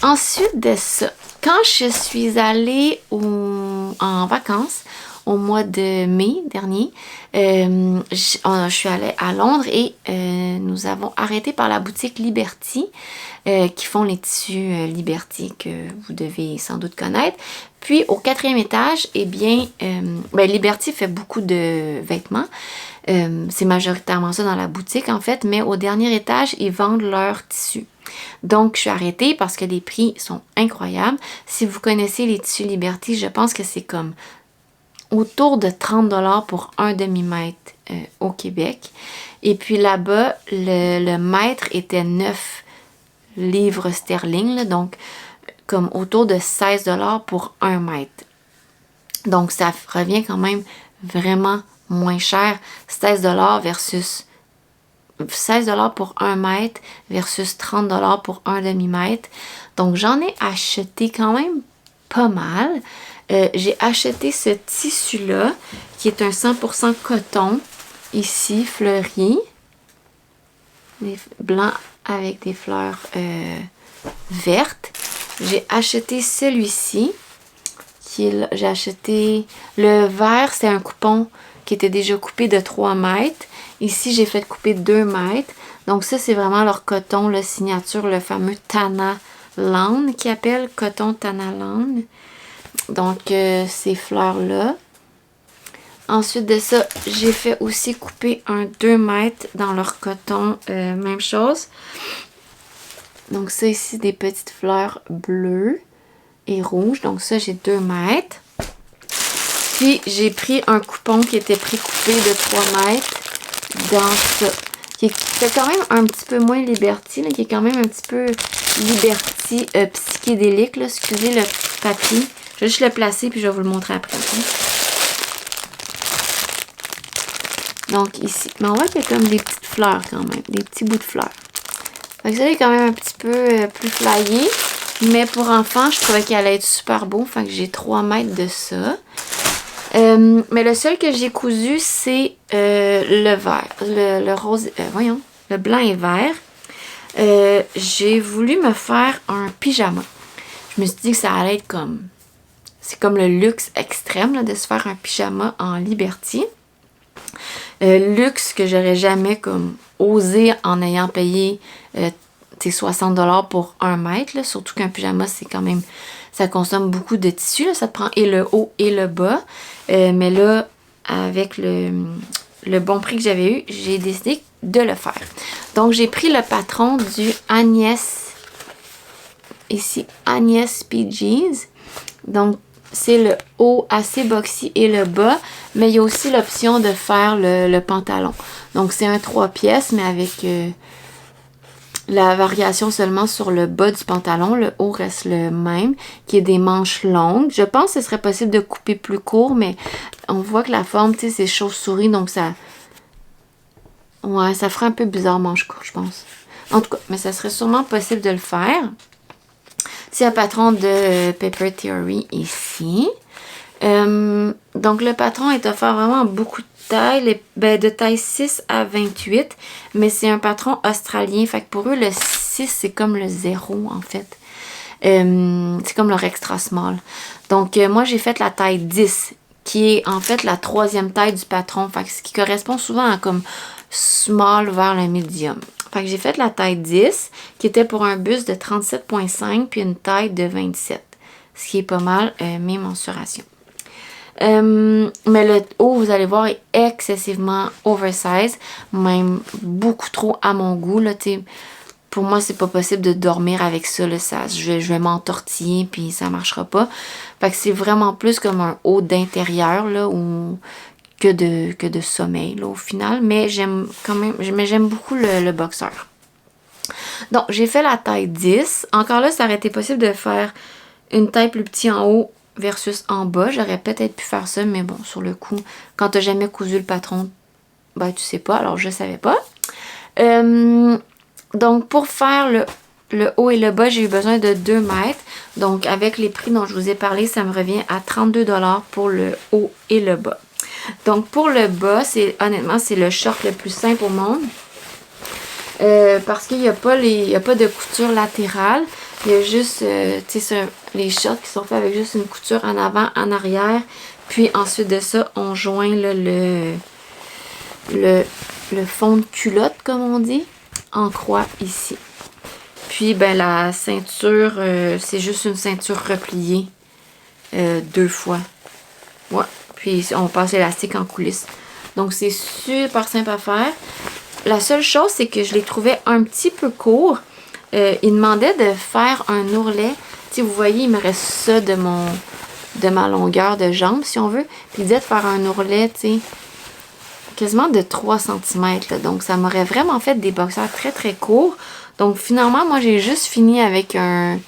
ensuite de ça, quand je suis allée en vacances au mois de mai dernier, je suis allée à Londres et nous avons arrêté par la boutique Liberty qui font les tissus Liberty que vous devez sans doute connaître. Puis au 4e étage, eh bien, Liberty fait beaucoup de vêtements. C'est majoritairement ça dans la boutique en fait, mais au dernier étage, ils vendent leurs tissus. Donc, je suis arrêtée parce que les prix sont incroyables. Si vous connaissez les tissus Liberty, je pense que c'est comme autour de 30$ pour un demi-mètre au Québec. Et puis là-bas, le mètre était 9 livres sterling, là, donc comme autour de 16$ pour 1 mètre. Donc, ça revient quand même vraiment moins cher. 16$ pour 1 mètre versus 30$ pour un demi-mètre. Donc, j'en ai acheté quand même pas mal. J'ai acheté ce tissu-là, qui est un 100% coton, ici, fleuri. Blanc avec des fleurs vertes. J'ai acheté celui-ci. J'ai acheté le vert, c'est un coupon qui était déjà coupé de 3 mètres. Ici, j'ai fait couper 2 mètres. Donc ça, c'est vraiment leur coton, la signature, le fameux Tana Land qui appelle coton Tana Land. Donc, ces fleurs-là. Ensuite de ça, j'ai fait aussi couper un 2 mètres dans leur coton. Même chose. Donc ça ici, des petites fleurs bleues et rouges. Donc ça, j'ai 2 mètres. Puis, j'ai pris un coupon qui était précoupé de 3 mètres dans ça. Qui fait quand même un petit peu moins Liberty, là, qui est quand même un petit peu Liberty psychédélique. Là. Excusez le papier. Je vais juste le placer puis je vais vous le montrer après. Okay? Donc ici, mais on voit qu'il y a comme des petites fleurs quand même, des petits bouts de fleurs. Fait que ça est quand même un petit peu plus flyé. Mais pour enfants, je trouvais qu'il allait être super beau. Fait que j'ai 3 mètres de ça. Mais le seul que j'ai cousu, c'est le vert. Le rose, le blanc et vert. J'ai voulu me faire un pyjama. Je me suis dit que ça allait être comme... C'est comme le luxe extrême là, de se faire un pyjama en Liberty. Luxe que j'aurais jamais comme osé en ayant payé 60$ pour 1 mètre. Là. Surtout qu'un pyjama, c'est quand même... Ça consomme beaucoup de tissu. Là. Ça te prend et le haut et le bas. Mais là, avec le bon prix que j'avais eu, j'ai décidé de le faire. Donc, j'ai pris le patron du Agnès. Ici, Agnès PGs. Donc, c'est le haut assez boxy et le bas. Mais il y a aussi l'option de faire le pantalon. Donc, c'est un 3 pièces, mais avec... la variation seulement sur le bas du pantalon. Le haut reste le même, qui est des manches longues. Je pense que ce serait possible de couper plus court, mais on voit que la forme, tu sais, c'est chauve-souris, donc ça... Ouais, ça ferait un peu bizarre manche courte, je pense. En tout cas, mais ça serait sûrement possible de le faire. C'est un patron de Paper Theory ici. Donc, le patron est offert vraiment en beaucoup de taille, de taille 6 à 28, mais c'est un patron australien. Fait que pour eux, le 6, c'est comme le 0, en fait. C'est comme leur extra small. Donc, moi, j'ai fait la taille 10, qui est en fait la 3e taille du patron. Fait que ce qui correspond souvent à comme small vers le medium. Fait que j'ai fait la taille 10, qui était pour un buste de 37,5, puis une taille de 27. Ce qui est pas mal mes mensurations. Mais le haut, vous allez voir, est excessivement oversize, même beaucoup trop à mon goût. Là, pour moi, c'est pas possible de dormir avec ça. Là, je vais m'entortiller puis ça marchera pas. Fait que c'est vraiment plus comme un haut d'intérieur là, que de sommeil là, au final. Mais j'aime quand même, j'aime beaucoup le boxeur. Donc, j'ai fait la taille 10. Encore là, ça aurait été possible de faire une taille plus petite en haut versus en bas. J'aurais peut-être pu faire ça, mais bon, sur le coup, quand t'as jamais cousu le patron, ben tu sais pas, alors je savais pas. Donc, pour faire le haut et le bas, j'ai eu besoin de 2 mètres. Donc, avec les prix dont je vous ai parlé, ça me revient à 32$ pour le haut et le bas. Donc, pour le bas, honnêtement, c'est le short le plus simple au monde. Parce qu'il n'y a pas y a pas de couture latérale. Il y a juste, tu sais, les shorts qui sont faits avec juste une couture en avant, en arrière. Puis ensuite de ça, on joint là, le fond de culotte, comme on dit, en croix ici. Puis, ben, la ceinture, c'est juste une ceinture repliée 2 fois. Ouais. Puis, on passe l'élastique en coulisses. Donc, c'est super simple à faire. La seule chose, c'est que je les trouvais un petit peu courts. Il demandait de faire un ourlet. Tu sais, vous voyez, il me reste ça de ma longueur de jambe, si on veut. Puis, il disait de faire un ourlet, tu sais, quasiment de 3 cm. Là. Donc, ça m'aurait vraiment fait des boxers très, très courts. Donc, finalement, moi, j'ai juste fini avec une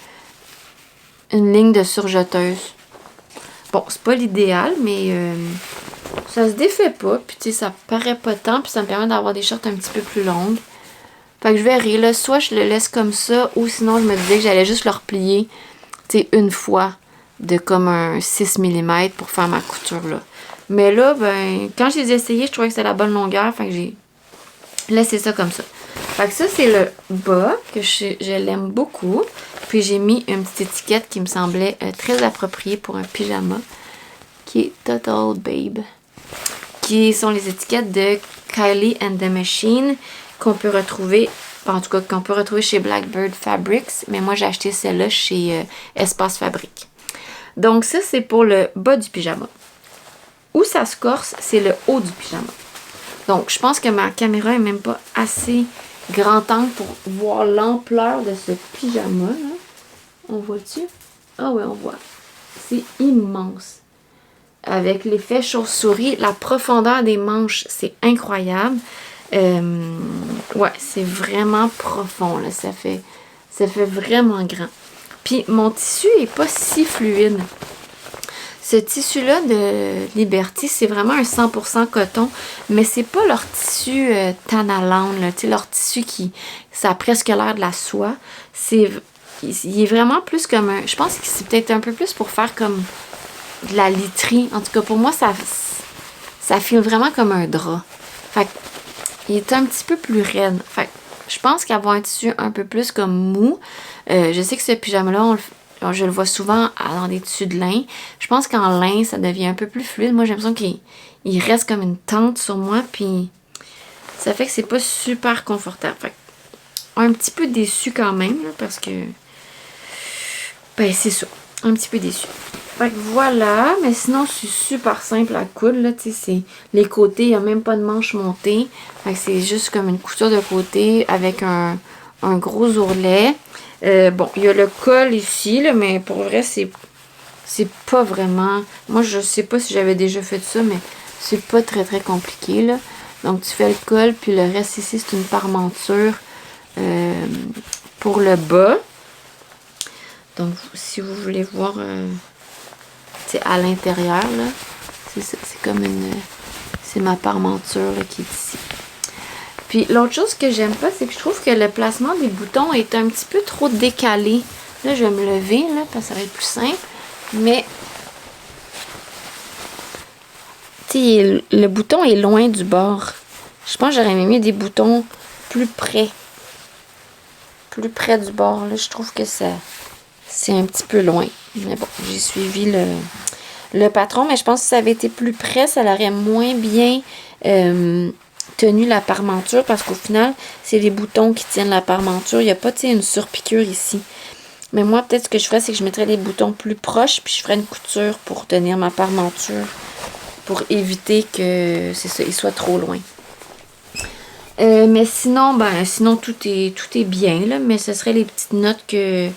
ligne de surjeteuse. Bon, c'est pas l'idéal, mais ça se défait pas. Puis, tu sais, ça paraît pas tant. Puis, ça me permet d'avoir des shorts un petit peu plus longues. Fait que je verrai, là. Soit je le laisse comme ça, ou sinon, je me disais que j'allais juste le replier, tu sais, une fois de comme un 6 mm pour faire ma couture, là. Mais là, ben, quand je les ai essayés, je trouvais que c'était la bonne longueur. Fait que j'ai laissé ça comme ça. Fait que ça, c'est le bas, que je l'aime beaucoup. Puis j'ai mis une petite étiquette qui me semblait très appropriée pour un pyjama, qui est Total Babe. Qui sont les étiquettes de Kylie and the Machine, qu'on peut retrouver, en tout cas, qu'on peut retrouver chez Blackbird Fabrics. Mais moi, j'ai acheté celle-là chez Espace Fabrique. Donc ça, c'est pour le bas du pyjama. Où ça se corse, c'est le haut du pyjama. Donc, je pense que ma caméra est même pas assez grand angle pour voir l'ampleur de ce pyjama, là. On voit-tu? Ah oui, on voit. C'est immense. Avec l'effet chauve-souris, la profondeur des manches, c'est incroyable. Ouais, c'est vraiment profond, là. Ça fait vraiment grand. Puis, mon tissu est pas si fluide. Ce tissu-là de Liberty, c'est vraiment un 100% coton, mais c'est pas leur tissu Tanaland, là, tu sais, leur tissu ça a presque l'air de la soie. Il est vraiment plus comme un, je pense que c'est peut-être un peu plus pour faire comme de la literie. En tout cas, pour moi, ça file vraiment comme un drap. Fait il est un petit peu plus raide. Fait je pense qu'avoir un tissu un peu plus comme mou, je sais que ce pyjama-là, je le vois souvent dans des tissus de lin. Je pense qu'en lin, ça devient un peu plus fluide. Moi, j'ai l'impression qu'il reste comme une tente sur moi. Puis, ça fait que c'est pas super confortable. Fait un petit peu déçu quand même. Là, parce que, ben, c'est ça. Un petit peu déçu. Fait que voilà. Mais sinon, c'est super simple à coudre. Là, c'est les côtés, il n'y a même pas de manche montée. Fait que c'est juste comme une couture de côté avec un gros ourlet. Bon, il y a le col ici, là, mais pour vrai, c'est pas vraiment... Moi, je sais pas si j'avais déjà fait ça, mais c'est pas très, très compliqué, là. Donc, tu fais le col, puis le reste ici, c'est une parmenture pour le bas. Donc, si vous voulez voir, à l'intérieur, là, c'est comme une... C'est ma parmenture, là, qui est ici. Puis l'autre chose que j'aime pas, c'est que je trouve que le placement des boutons est un petit peu trop décalé. Là, je vais me lever, là, parce que ça va être plus simple. Mais, tu sais, le bouton est loin du bord. Je pense que j'aurais aimé des boutons plus près. Plus près du bord, là. Je trouve que c'est un petit peu loin. Mais bon, j'ai suivi le patron. Mais je pense que si ça avait été plus près, ça l'aurait moins bien... tenu la parmenture, parce qu'au final, c'est les boutons qui tiennent la parmenture. Il n'y a pas, une surpiqûre ici. Mais moi, peut-être ce que je ferais, c'est que je mettrais les boutons plus proches, puis je ferais une couture pour tenir ma parmenture, pour éviter que, c'est ça, il soit trop loin. Mais sinon, sinon tout est bien, là, mais ce serait les petites notes que,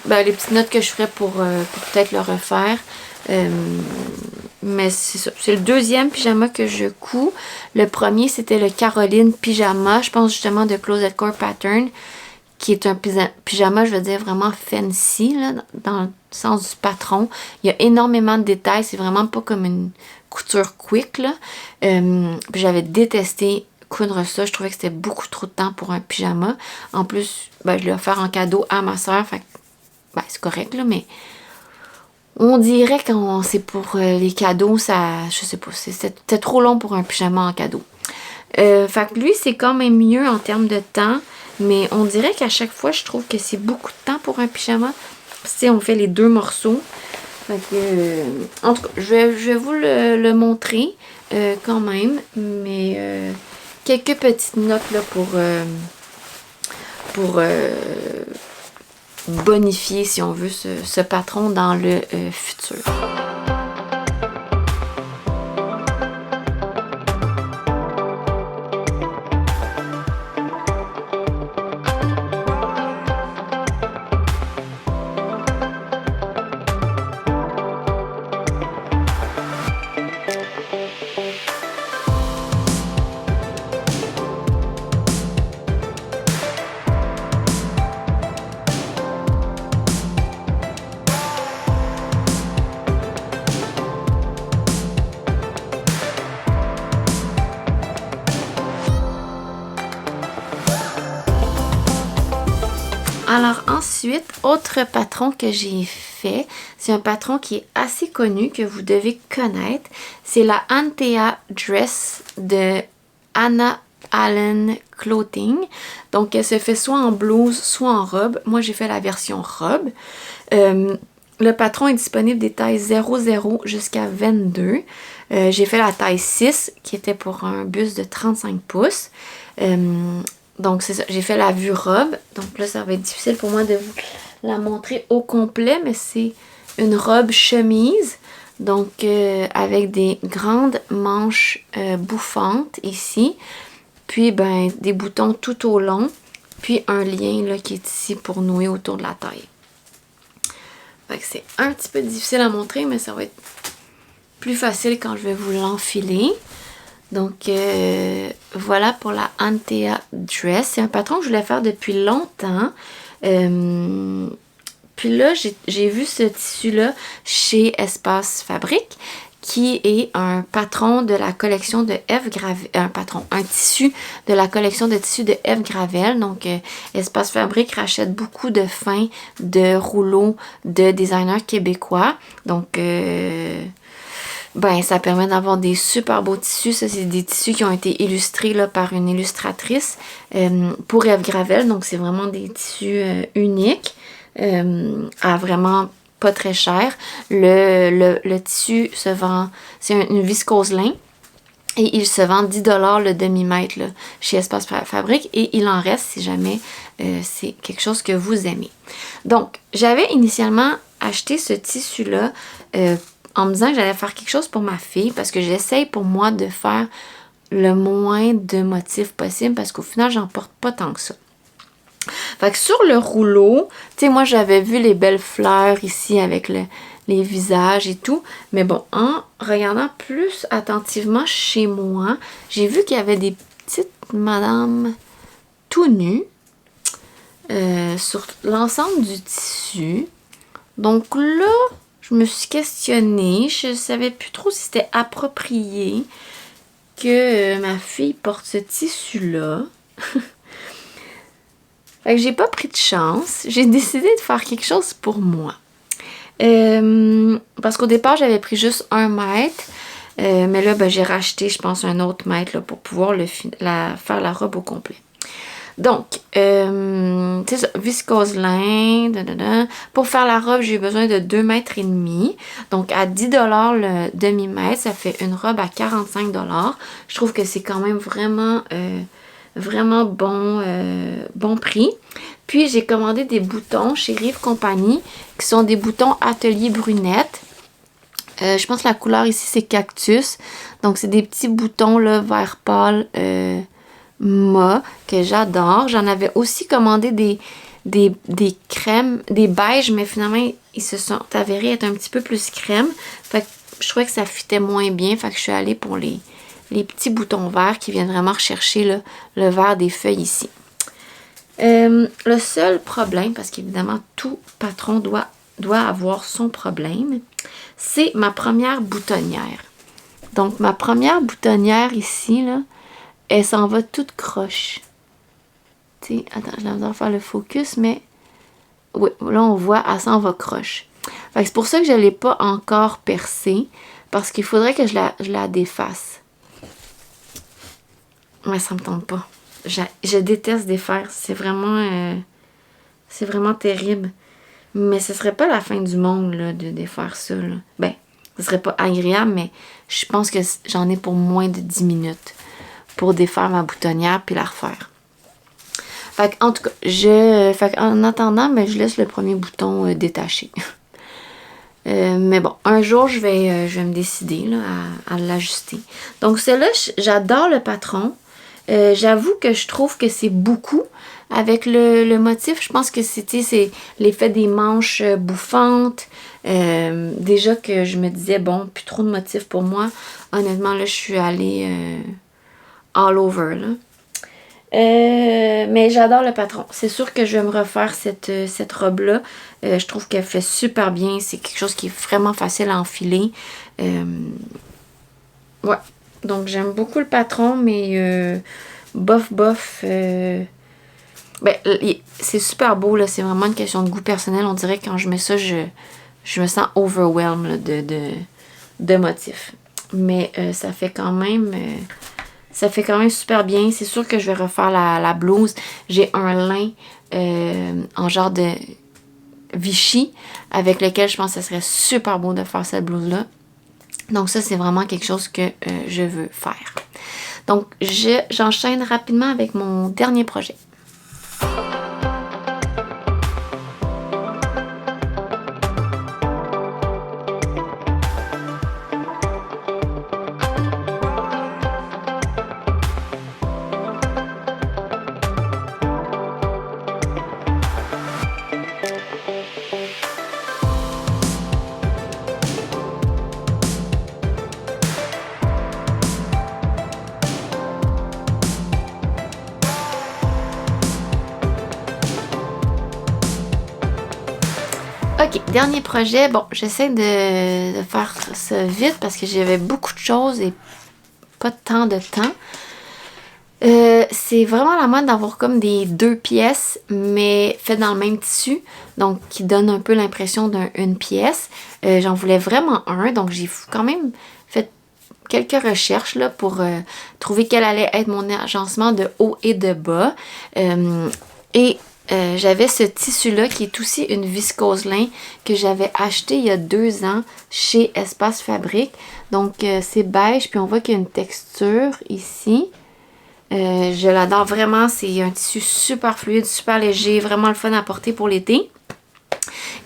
je ferais pour peut-être le refaire. Mais c'est ça. C'est le deuxième pyjama que je couds. Le premier, c'était le Caroline pyjama. Je pense justement de Closet Core Pattern, qui est un pyjama, je veux dire, vraiment fancy, là, dans le sens du patron. Il y a énormément de détails. C'est vraiment pas comme une couture quick, là. Puis j'avais détesté coudre ça. Je trouvais que c'était beaucoup trop de temps pour un pyjama. En plus, je l'ai offert en cadeau à ma soeur. Fait que, c'est correct, là, mais... On dirait quand c'est pour les cadeaux, ça, je sais pas, c'était trop long pour un pyjama en cadeau. Fait que lui, c'est quand même mieux en termes de temps. Mais on dirait qu'à chaque fois, je trouve que c'est beaucoup de temps pour un pyjama. Si on fait les 2 morceaux. Fait que, en tout cas, je vais vous le montrer quand même. Mais quelques petites notes là, pour bonifier, si on veut, ce patron dans le futur. Alors ensuite, autre patron que j'ai fait, c'est un patron qui est assez connu, que vous devez connaître. C'est la Antea Dress de Anna Allen Clothing. Donc elle se fait soit en blouse, soit en robe. Moi j'ai fait la version robe. Le patron est disponible des tailles 00 jusqu'à 22. J'ai fait la taille 6 qui était pour un buste de 35 pouces. Donc, c'est ça. J'ai fait la vue robe. Donc là, ça va être difficile pour moi de vous la montrer au complet, mais c'est une robe chemise. Donc, avec des grandes manches bouffantes ici. Puis, ben, des boutons tout au long. Puis, un lien là, qui est ici pour nouer autour de la taille. Fait que c'est un petit peu difficile à montrer, mais ça va être plus facile quand je vais vous l'enfiler. Donc, voilà pour la Antea Dress. C'est un patron que je voulais faire depuis longtemps. Puis là, j'ai vu ce tissu-là chez Espace Fabrique, qui est un patron de la collection de F. Gravel. Un tissu de la collection de tissus de F. Gravel. Donc, Espace Fabrique rachète beaucoup de fins de rouleaux de designers québécois. Donc, ben, ça permet d'avoir des super beaux tissus. Ça, c'est des tissus qui ont été illustrés là, par une illustratrice pour F. Gravel. Donc, c'est vraiment des tissus uniques à vraiment pas très cher. Le tissu se vend, c'est une viscose lin. Et il se vend 10 $ le demi-mètre là, chez Espace Fabrique. Et il en reste si jamais c'est quelque chose que vous aimez. Donc, j'avais initialement acheté ce tissu-là en me disant que j'allais faire quelque chose pour ma fille parce que j'essaye pour moi de faire le moins de motifs possible parce qu'au final, j'en porte pas tant que ça. Fait que sur le rouleau, tu sais, moi, j'avais vu les belles fleurs ici avec les visages et tout. Mais bon, en regardant plus attentivement chez moi, j'ai vu qu'il y avait des petites madames tout nues sur l'ensemble du tissu. Donc là, je me suis questionnée. Je savais plus trop si c'était approprié que ma fille porte ce tissu-là. Fait que j'ai pas pris de chance. J'ai décidé de faire quelque chose pour moi. Parce qu'au départ, j'avais pris juste 1 mètre. Mais là, ben, j'ai racheté, je pense, un autre mètre là, pour pouvoir faire la robe au complet. Donc, c'est ça, viscose lin. Pour faire la robe, j'ai eu besoin de 2,5 mètres. Donc, à 10 $ le demi-mètre, ça fait une robe à 45 $. Je trouve que c'est quand même vraiment bon prix. Puis, j'ai commandé des boutons chez Rive Compagnie, qui sont des boutons Atelier Brunette. Je pense que la couleur ici, c'est cactus. Donc, c'est des petits boutons là, vert pâle mat que j'adore. J'en avais aussi commandé des crèmes, des beiges, mais finalement, ils se sont avérés être un petit peu plus crème. Fait que je trouvais que ça fitait moins bien. Fait que je suis allée pour les petits boutons verts qui viennent vraiment rechercher là, le vert des feuilles ici. Le seul problème, parce qu'évidemment, tout patron doit avoir son problème, c'est ma première boutonnière. Donc, ma première boutonnière ici, là, elle s'en va toute croche. Tu sais, attends, je vais devoir faire le focus, mais oui, là, on voit, elle s'en va croche. Fait que c'est pour ça que je ne l'ai pas encore percée, parce qu'il faudrait que je la défasse. Ouais, ça me tente pas. Je déteste défaire. C'est vraiment terrible. Mais ce serait pas la fin du monde, là, de défaire ça, là. Ben, ce serait pas agréable, mais je pense que j'en ai pour moins de 10 minutes pour défaire ma boutonnière puis la refaire. Fait en tout cas, en attendant, ben, je laisse le premier bouton détaché. Mais bon, un jour, je vais me décider là, à l'ajuster. Donc, celle-là, j'adore le patron. J'avoue que je trouve que c'est beaucoup avec le motif. Je pense que c'est l'effet des manches bouffantes. Déjà que je me disais, bon, plus trop de motifs pour moi. Honnêtement, là, je suis allée all over, là. Mais j'adore le patron. C'est sûr que je vais me refaire cette robe-là. Je trouve qu'elle fait super bien. C'est quelque chose qui est vraiment facile à enfiler. Ouais. Donc, j'aime beaucoup le patron, mais bof. Ben, c'est super beau, là. C'est vraiment une question de goût personnel. On dirait que quand je mets ça, je me sens overwhelmed là, de motifs. Mais ça fait quand même... ça fait quand même super bien. C'est sûr que je vais refaire la blouse. J'ai un lin en genre de Vichy avec lequel je pense que ça serait super beau de faire cette blouse-là. Donc ça, c'est vraiment quelque chose que je veux faire. Donc, j'enchaîne rapidement avec mon dernier projet. Ok, dernier projet. Bon, j'essaie de faire ça vite parce que j'avais beaucoup de choses et pas tant de temps. C'est vraiment la mode d'avoir comme des 2 pièces, mais faites dans le même tissu, donc qui donne un peu l'impression d'une pièce. J'en voulais vraiment un, donc j'ai quand même fait quelques recherches là, pour trouver quel allait être mon agencement de haut et de bas. J'avais ce tissu-là qui est aussi une viscose lin que j'avais acheté il y a 2 ans chez Espace Fabrique. Donc, c'est beige, puis on voit qu'il y a une texture ici. Je l'adore vraiment. C'est un tissu super fluide, super léger, vraiment le fun à porter pour l'été.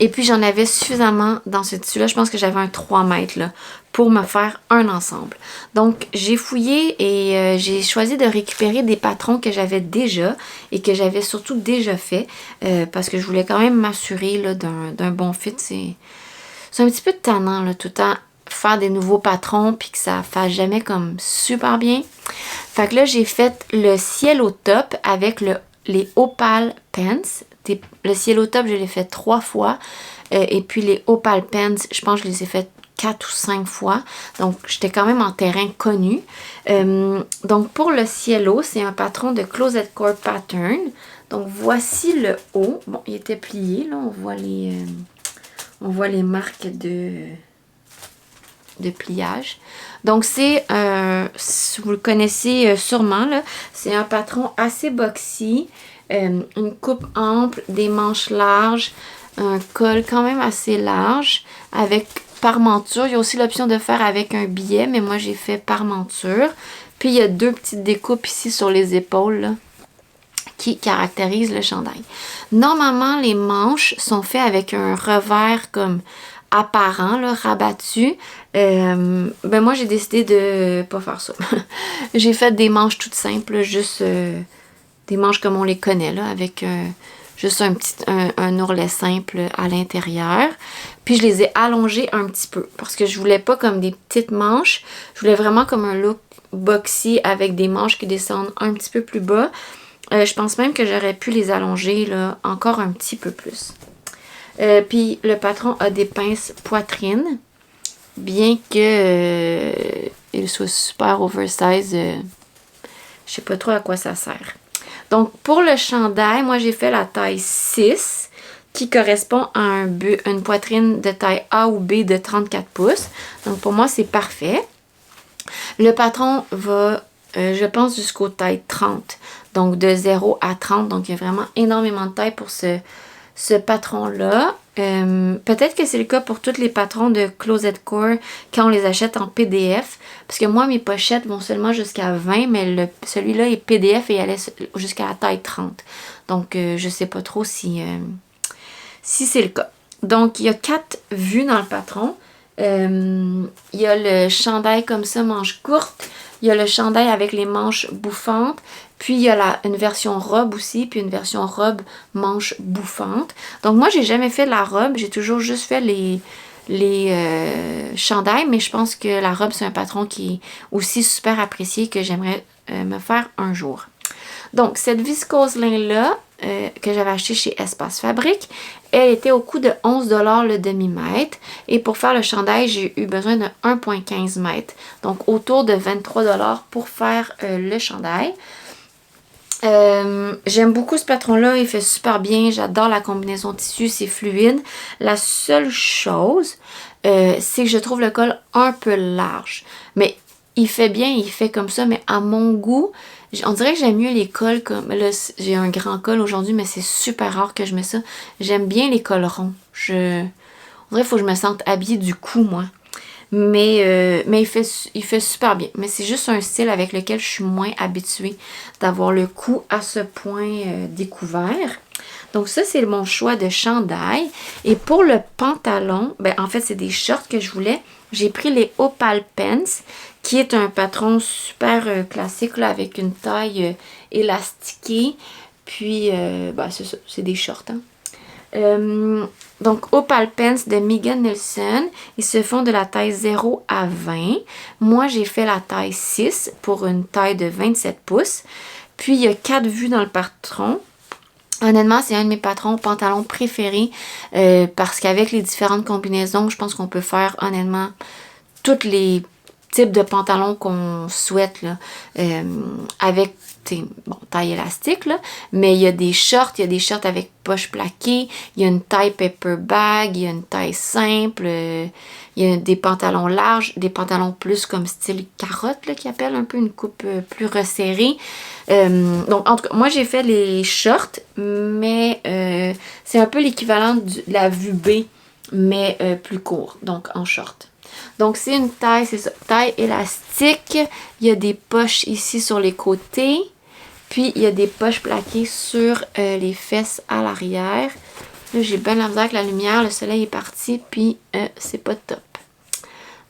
Et puis, j'en avais suffisamment dans ce tissu-là. Je pense que j'avais un 3 mètres là, pour me faire un ensemble. Donc, j'ai fouillé et j'ai choisi de récupérer des patrons que j'avais déjà et que j'avais surtout déjà fait parce que je voulais quand même m'assurer là, d'un bon fit. C'est un petit peu tannant là, tout le temps faire des nouveaux patrons puis que ça fasse jamais comme super bien. Fait que là, j'ai fait le ciel au top avec les Opal Pants. Le ciel au top, je l'ai fait 3 fois. Et puis les Opal Pants, je pense que je les ai fait 4 ou 5 fois. Donc, j'étais quand même en terrain connu. Donc, pour le cielo, c'est un patron de Closet Core Pattern. Donc, voici le haut. Bon, il était plié. Là, on voit les marques de pliage. Donc, si vous le connaissez sûrement, là, c'est un patron assez boxy. Une coupe ample, des manches larges, un col quand même assez large avec parmenture. Il y a aussi l'option de faire avec un billet, mais moi j'ai fait parmenture. Puis il y a 2 petites découpes ici sur les épaules là, qui caractérisent le chandail. Normalement, les manches sont faites avec un revers comme apparent, là, rabattu. Ben moi j'ai décidé de pas faire ça. J'ai fait des manches toutes simples, là, juste des manches comme on les connaît, là, avec juste un ourlet simple à l'intérieur. Puis je les ai allongées un petit peu parce que je voulais pas comme des petites manches. Je voulais vraiment comme un look boxy avec des manches qui descendent un petit peu plus bas. Je pense même que j'aurais pu les allonger là, encore un petit peu plus. Puis le patron a des pinces poitrine. Bien que il soit super oversize, je sais pas trop à quoi ça sert. Donc, pour le chandail, moi, j'ai fait la taille 6 qui correspond à une poitrine de taille A ou B de 34 pouces. Donc, pour moi, c'est parfait. Le patron va je pense jusqu'au taille 30. Donc de 0 à 30. Donc il y a vraiment énormément de taille pour ce patron-là. Peut-être que c'est le cas pour tous les patrons de Closet Core quand on les achète en PDF. Parce que moi, mes pochettes vont seulement jusqu'à 20, mais celui-là est PDF et il allait jusqu'à la taille 30. Donc, je sais pas trop si c'est le cas. Donc, il y a 4 vues dans le patron. Il y a le chandail comme ça, manches courtes. Il y a le chandail avec les manches bouffantes. Puis, il y a une version robe aussi, puis une version robe manches bouffantes. Donc, moi, j'ai jamais fait la robe. J'ai toujours juste fait les chandails, mais je pense que la robe, c'est un patron qui est aussi super apprécié que j'aimerais me faire un jour. Donc, cette viscose lin-là, que j'avais acheté chez Espace Fabrique, elle était au coût de 11 $ le demi-mètre. Et pour faire le chandail, j'ai eu besoin de 1,15 m. Donc, autour de 23 $ pour faire le chandail. J'aime beaucoup ce patron-là, il fait super bien. J'adore la combinaison tissu, c'est fluide. La seule chose, c'est que je trouve le col un peu large. Mais il fait bien, il fait comme ça, mais à mon goût, on dirait que j'aime mieux les cols comme... Là, j'ai un grand col aujourd'hui, mais c'est super rare que je mets ça. J'aime bien les cols ronds. On dirait qu'il faut que je me sente habillée du cou, moi. Mais il fait super bien. Mais c'est juste un style avec lequel je suis moins habituée d'avoir le cou à ce point découvert. Donc ça, c'est mon choix de chandail. Et pour le pantalon, ben en fait, c'est des shorts que je voulais. J'ai pris les Opal Pants, qui est un patron super classique là, avec une taille élastiquée. Puis, ben, c'est ça, c'est des shorts. Donc, Opal Pants de Megan Nelson. Ils se font de la taille 0 à 20. Moi, j'ai fait la taille 6 pour une taille de 27 pouces. Puis, il y a 4 vues dans le patron. Honnêtement, c'est un de mes pantalons préférés parce qu'avec les différentes combinaisons, je pense qu'on peut faire honnêtement tous les types de pantalons qu'on souhaite là, avec taille élastique, là, mais il y a des shorts avec poche plaquée, il y a une taille paper bag, il y a une taille simple, il y a des pantalons larges, des pantalons plus comme style carotte, là, qui appelle un peu une coupe plus resserrée. Donc, en tout cas, moi, j'ai fait les shorts, mais c'est un peu l'équivalent de la vue B, mais plus court, donc en short. Donc, c'est une taille, c'est ça, taille élastique. Il y a des poches ici sur les côtés. Puis, il y a des poches plaquées sur les fesses à l'arrière. Là, j'ai bien la misère avec la lumière. Le soleil est parti, puis c'est pas top.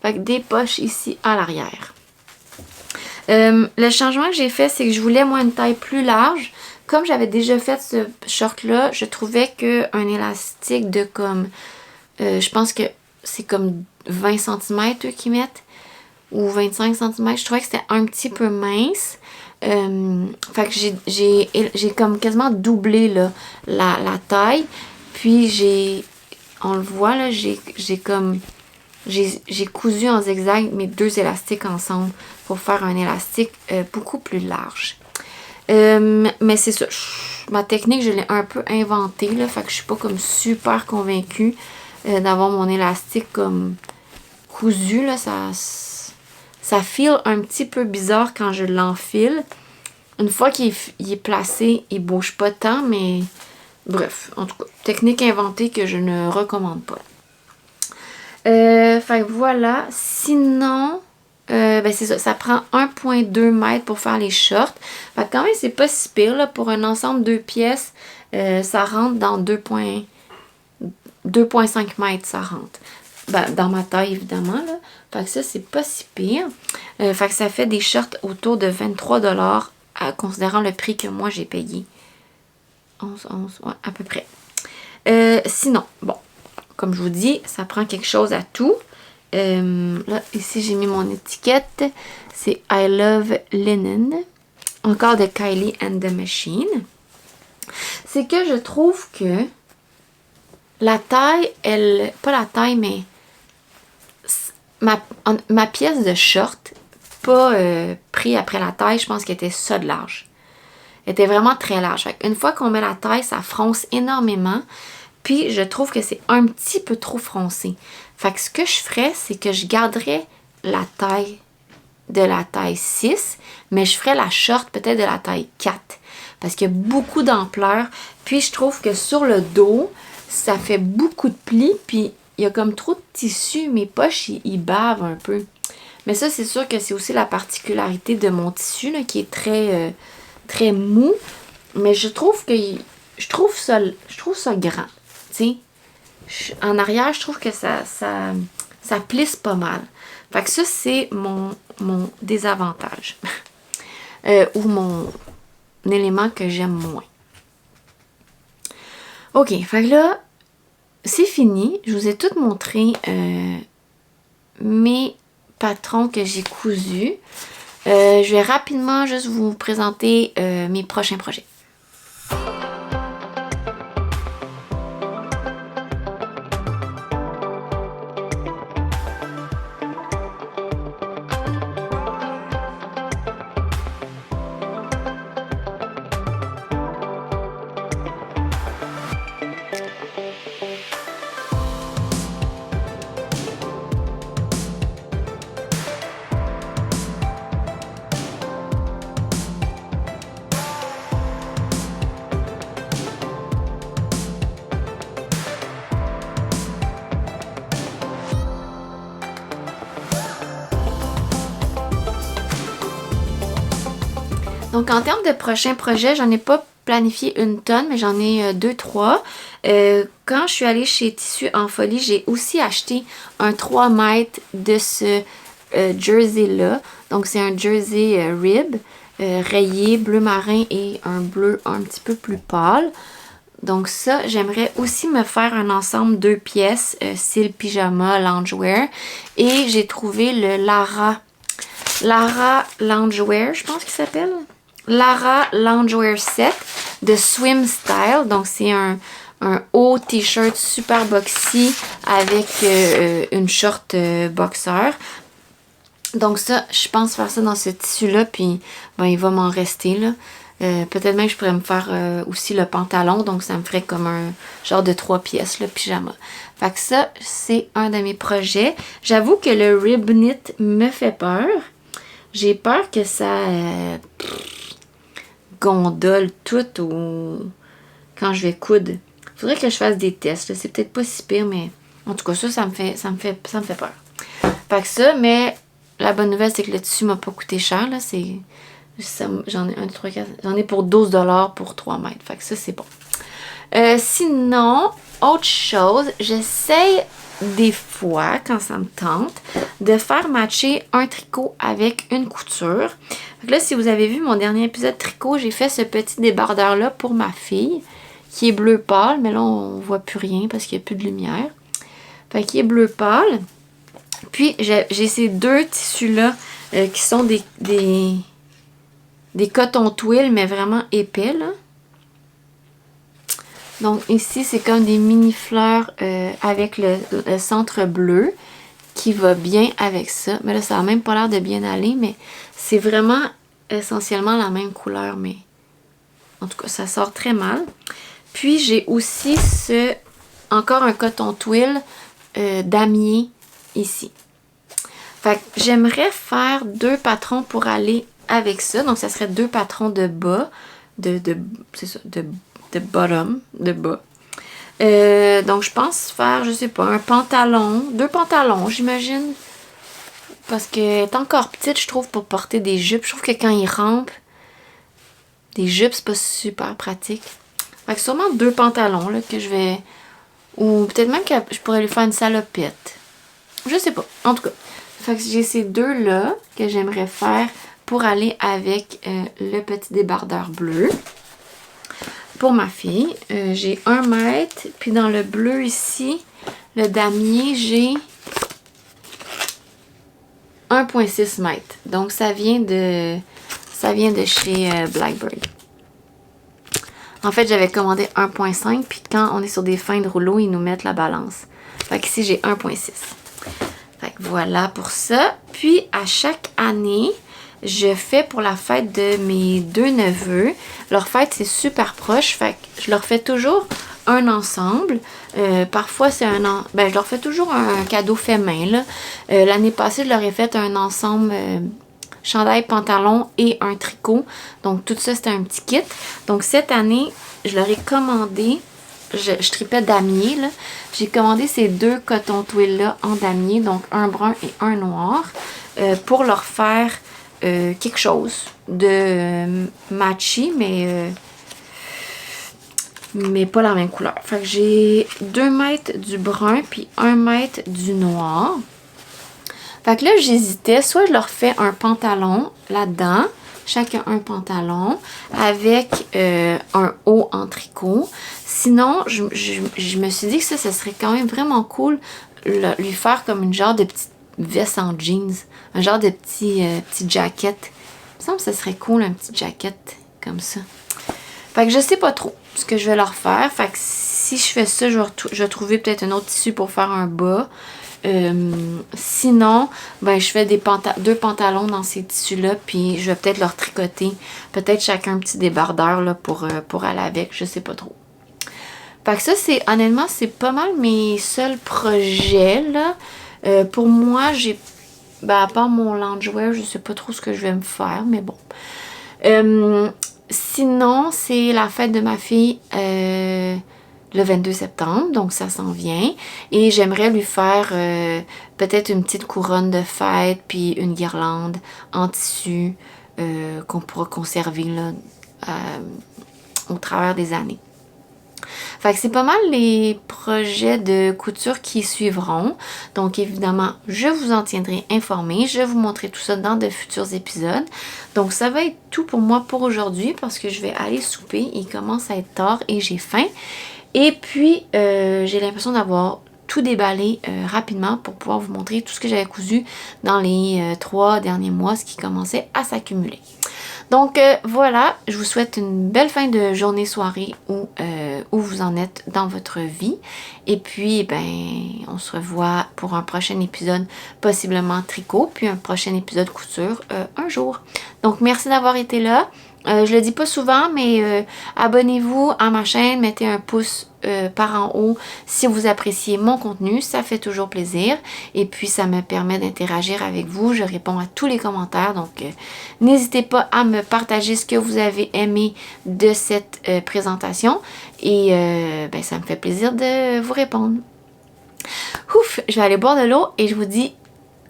Fait que des poches ici à l'arrière. Le changement que j'ai fait, c'est que je voulais, moi, une taille plus large. Comme j'avais déjà fait ce short-là, je trouvais qu'un élastique de comme... je pense que c'est comme 20 cm eux qui mettent. Ou 25 cm. Je trouvais que c'était un petit peu mince. Fait que j'ai comme quasiment doublé là, la taille. Puis on le voit là, j'ai cousu en zigzag mes deux élastiques ensemble pour faire un élastique beaucoup plus large. Mais c'est ça, ma technique je l'ai un peu inventée là, fait que je suis pas comme super convaincue d'avoir mon élastique comme cousu là, ça feel un petit peu bizarre quand je l'enfile. Une fois qu'il est placé, il bouge pas tant, mais bref, en tout cas, technique inventée que je ne recommande pas. Fait que voilà. Sinon, ben c'est ça, ça prend 1,2 m pour faire les shorts. Fait que quand même, c'est pas si pire, là. Pour un ensemble 2 pièces, ça rentre dans 2,5 m, ça rentre. Ben, dans ma taille, évidemment, là. Fait que ça, c'est pas si pire. Fait que ça fait des shorts autour de 23 $, considérant le prix que moi, j'ai payé. 11, ouais, à peu près. Sinon, bon, comme je vous dis, ça prend quelque chose à tout. Là, ici, j'ai mis mon étiquette. C'est I Love Linen. Encore de Kylie and the Machine. C'est que je trouve que la taille, pas la taille, mais ma pièce de short, pas pris après la taille, je pense qu'elle était ça de large. Elle était vraiment très large. Fait une fois qu'on met la taille, ça fronce énormément. Puis je trouve que c'est un petit peu trop froncé. Fait que ce que je ferais, c'est que je garderais la taille de la taille 6, mais je ferais la short peut-être de la taille 4 parce qu'il y a beaucoup d'ampleur. Puis je trouve que sur le dos, ça fait beaucoup de plis, puis il y a comme trop de tissu, mes poches, ils bavent un peu. Mais ça, c'est sûr que c'est aussi la particularité de mon tissu, là, qui est très, très mou. Mais je trouve ça grand, tu sais. En arrière, je trouve que ça plisse pas mal. Fait que ça, c'est mon désavantage. Ou mon élément que j'aime moins. OK, fait que là, c'est fini. Je vous ai tout montré mes patrons que j'ai cousus. Je vais rapidement juste vous présenter mes prochains projets. Donc, en termes de prochains projets, j'en ai pas planifié une tonne, mais j'en ai 2-3. Quand je suis allée chez Tissu en Folie, j'ai aussi acheté un 3 mètres de ce jersey-là. Donc, c'est un jersey rib, rayé, bleu marin et un bleu un petit peu plus pâle. Donc ça, j'aimerais aussi me faire un ensemble 2 pièces, style pyjama, loungewear. Et j'ai trouvé le Lara Loungewear, je pense qu'il s'appelle. Lara Loungewear Set de Swim Style. Donc, c'est un haut t-shirt super boxy avec une short boxer. Donc ça, je pense faire ça dans ce tissu-là, puis ben, il va m'en rester, là. Peut-être même que je pourrais me faire aussi le pantalon, donc ça me ferait comme un genre de 3 pièces, le pyjama. Fait que ça, c'est un de mes projets. J'avoue que le rib knit me fait peur. J'ai peur que ça gondole tout quand je vais coudre. Faudrait que je fasse des tests. C'est peut-être pas si pire, mais en tout cas, ça me fait peur. Fait que ça, mais la bonne nouvelle, c'est que le tissu m'a pas coûté cher. Là. J'en ai pour 12$ pour 3 mètres. Fait que ça, c'est bon. Sinon, autre chose, j'essaye des fois, quand ça me tente, de faire matcher un tricot avec une couture. Donc là, si vous avez vu mon dernier épisode tricot, j'ai fait ce petit débardeur-là pour ma fille, qui est bleu pâle, mais là, on voit plus rien parce qu'il n'y a plus de lumière. Fait qu'il est bleu pâle. Puis, j'ai ces deux tissus-là qui sont des cotons twill, mais vraiment épais, là. Donc ici, c'est comme des mini-fleurs avec le centre bleu qui va bien avec ça. Mais là, ça n'a même pas l'air de bien aller, mais c'est vraiment essentiellement la même couleur, mais en tout cas, ça sort très mal. Puis, j'ai aussi encore un coton twill damier ici. Fait que j'aimerais faire 2 patrons pour aller avec ça. Donc, ça serait 2 patrons de bas, c'est ça, de bottom, de bas. Donc, je pense faire, je sais pas, un pantalon, 2 pantalons, j'imagine. Parce qu'elle est encore petite, je trouve, pour porter des jupes. Je trouve que quand il rampe, des jupes, c'est pas super pratique. Fait que sûrement 2 pantalons, là, que je vais... Ou peut-être même que je pourrais lui faire une salopette. Je sais pas. En tout cas, fait que j'ai ces 2-là que j'aimerais faire pour aller avec le petit débardeur bleu. Pour ma fille, j'ai 1 mètre. Puis dans le bleu ici, le damier, j'ai 1,6 mètres. Donc ça vient de chez Blackbird. En fait, j'avais commandé 1,5. Puis quand on est sur des fins de rouleau, ils nous mettent la balance. Fait qu'ici, j'ai 1,6. Fait que voilà pour ça. Puis à chaque année, je fais pour la fête de mes 2 neveux. Leur fête, c'est super proche. Fait que je leur fais toujours un ensemble. Parfois, c'est je leur fais toujours un cadeau fait main, là. L'année passée, je leur ai fait un ensemble chandail, pantalon et un tricot. Donc tout ça, c'était un petit kit. Donc cette année, je leur ai commandé, je tripais damier, là. J'ai commandé ces 2 coton twill-là en damier, donc un brun et un noir, pour leur faire quelque chose de matchy, mais pas la même couleur. Fait que j'ai 2 mètres du brun puis 1 mètre du noir. Fait que là, j'hésitais. Soit je leur fais un pantalon là-dedans, chacun un pantalon, avec un haut en tricot. Sinon, je me suis dit que ça serait quand même vraiment cool lui faire comme une genre de petite veste en jeans. Un genre de petit jacket. Il me semble que ça serait cool, un petit jacket comme ça. Fait que je sais pas trop ce que je vais leur faire. Fait que si je fais ça, je vais trouver peut-être un autre tissu pour faire un bas. Sinon, ben je fais 2 pantalons dans ces tissus-là, puis je vais peut-être leur tricoter. Peut-être chacun un petit débardeur là, pour aller avec. Je sais pas trop. Fait que ça, honnêtement, c'est pas mal mes seuls projets, là. Pour moi, à part mon loungewear, je sais pas trop ce que je vais me faire, mais bon. Sinon, c'est la fête de ma fille le 22 septembre, donc ça s'en vient. Et j'aimerais lui faire peut-être une petite couronne de fête, puis une guirlande en tissu qu'on pourra conserver là, au travers des années. Fait que c'est pas mal les projets de couture qui suivront. Donc évidemment, je vous en tiendrai informé. Je vais vous montrer tout ça dans de futurs épisodes. Donc ça va être tout pour moi pour aujourd'hui parce que je vais aller souper. Il commence à être tard et j'ai faim. Et puis, j'ai l'impression d'avoir tout déballé rapidement pour pouvoir vous montrer tout ce que j'avais cousu dans les 3 derniers mois, ce qui commençait à s'accumuler. Donc voilà, je vous souhaite une belle fin de journée, soirée où vous en êtes dans votre vie. Et puis, on se revoit pour un prochain épisode, possiblement tricot, puis un prochain épisode couture un jour. Donc merci d'avoir été là. Je le dis pas souvent, mais abonnez-vous à ma chaîne, mettez un pouce par en haut si vous appréciez mon contenu, ça fait toujours plaisir et puis ça me permet d'interagir avec vous, je réponds à tous les commentaires, donc n'hésitez pas à me partager ce que vous avez aimé de cette présentation et ça me fait plaisir de vous répondre. Ouf, je vais aller boire de l'eau et je vous dis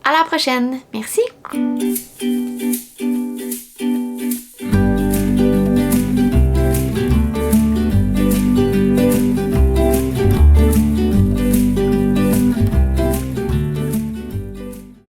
à la prochaine. Merci!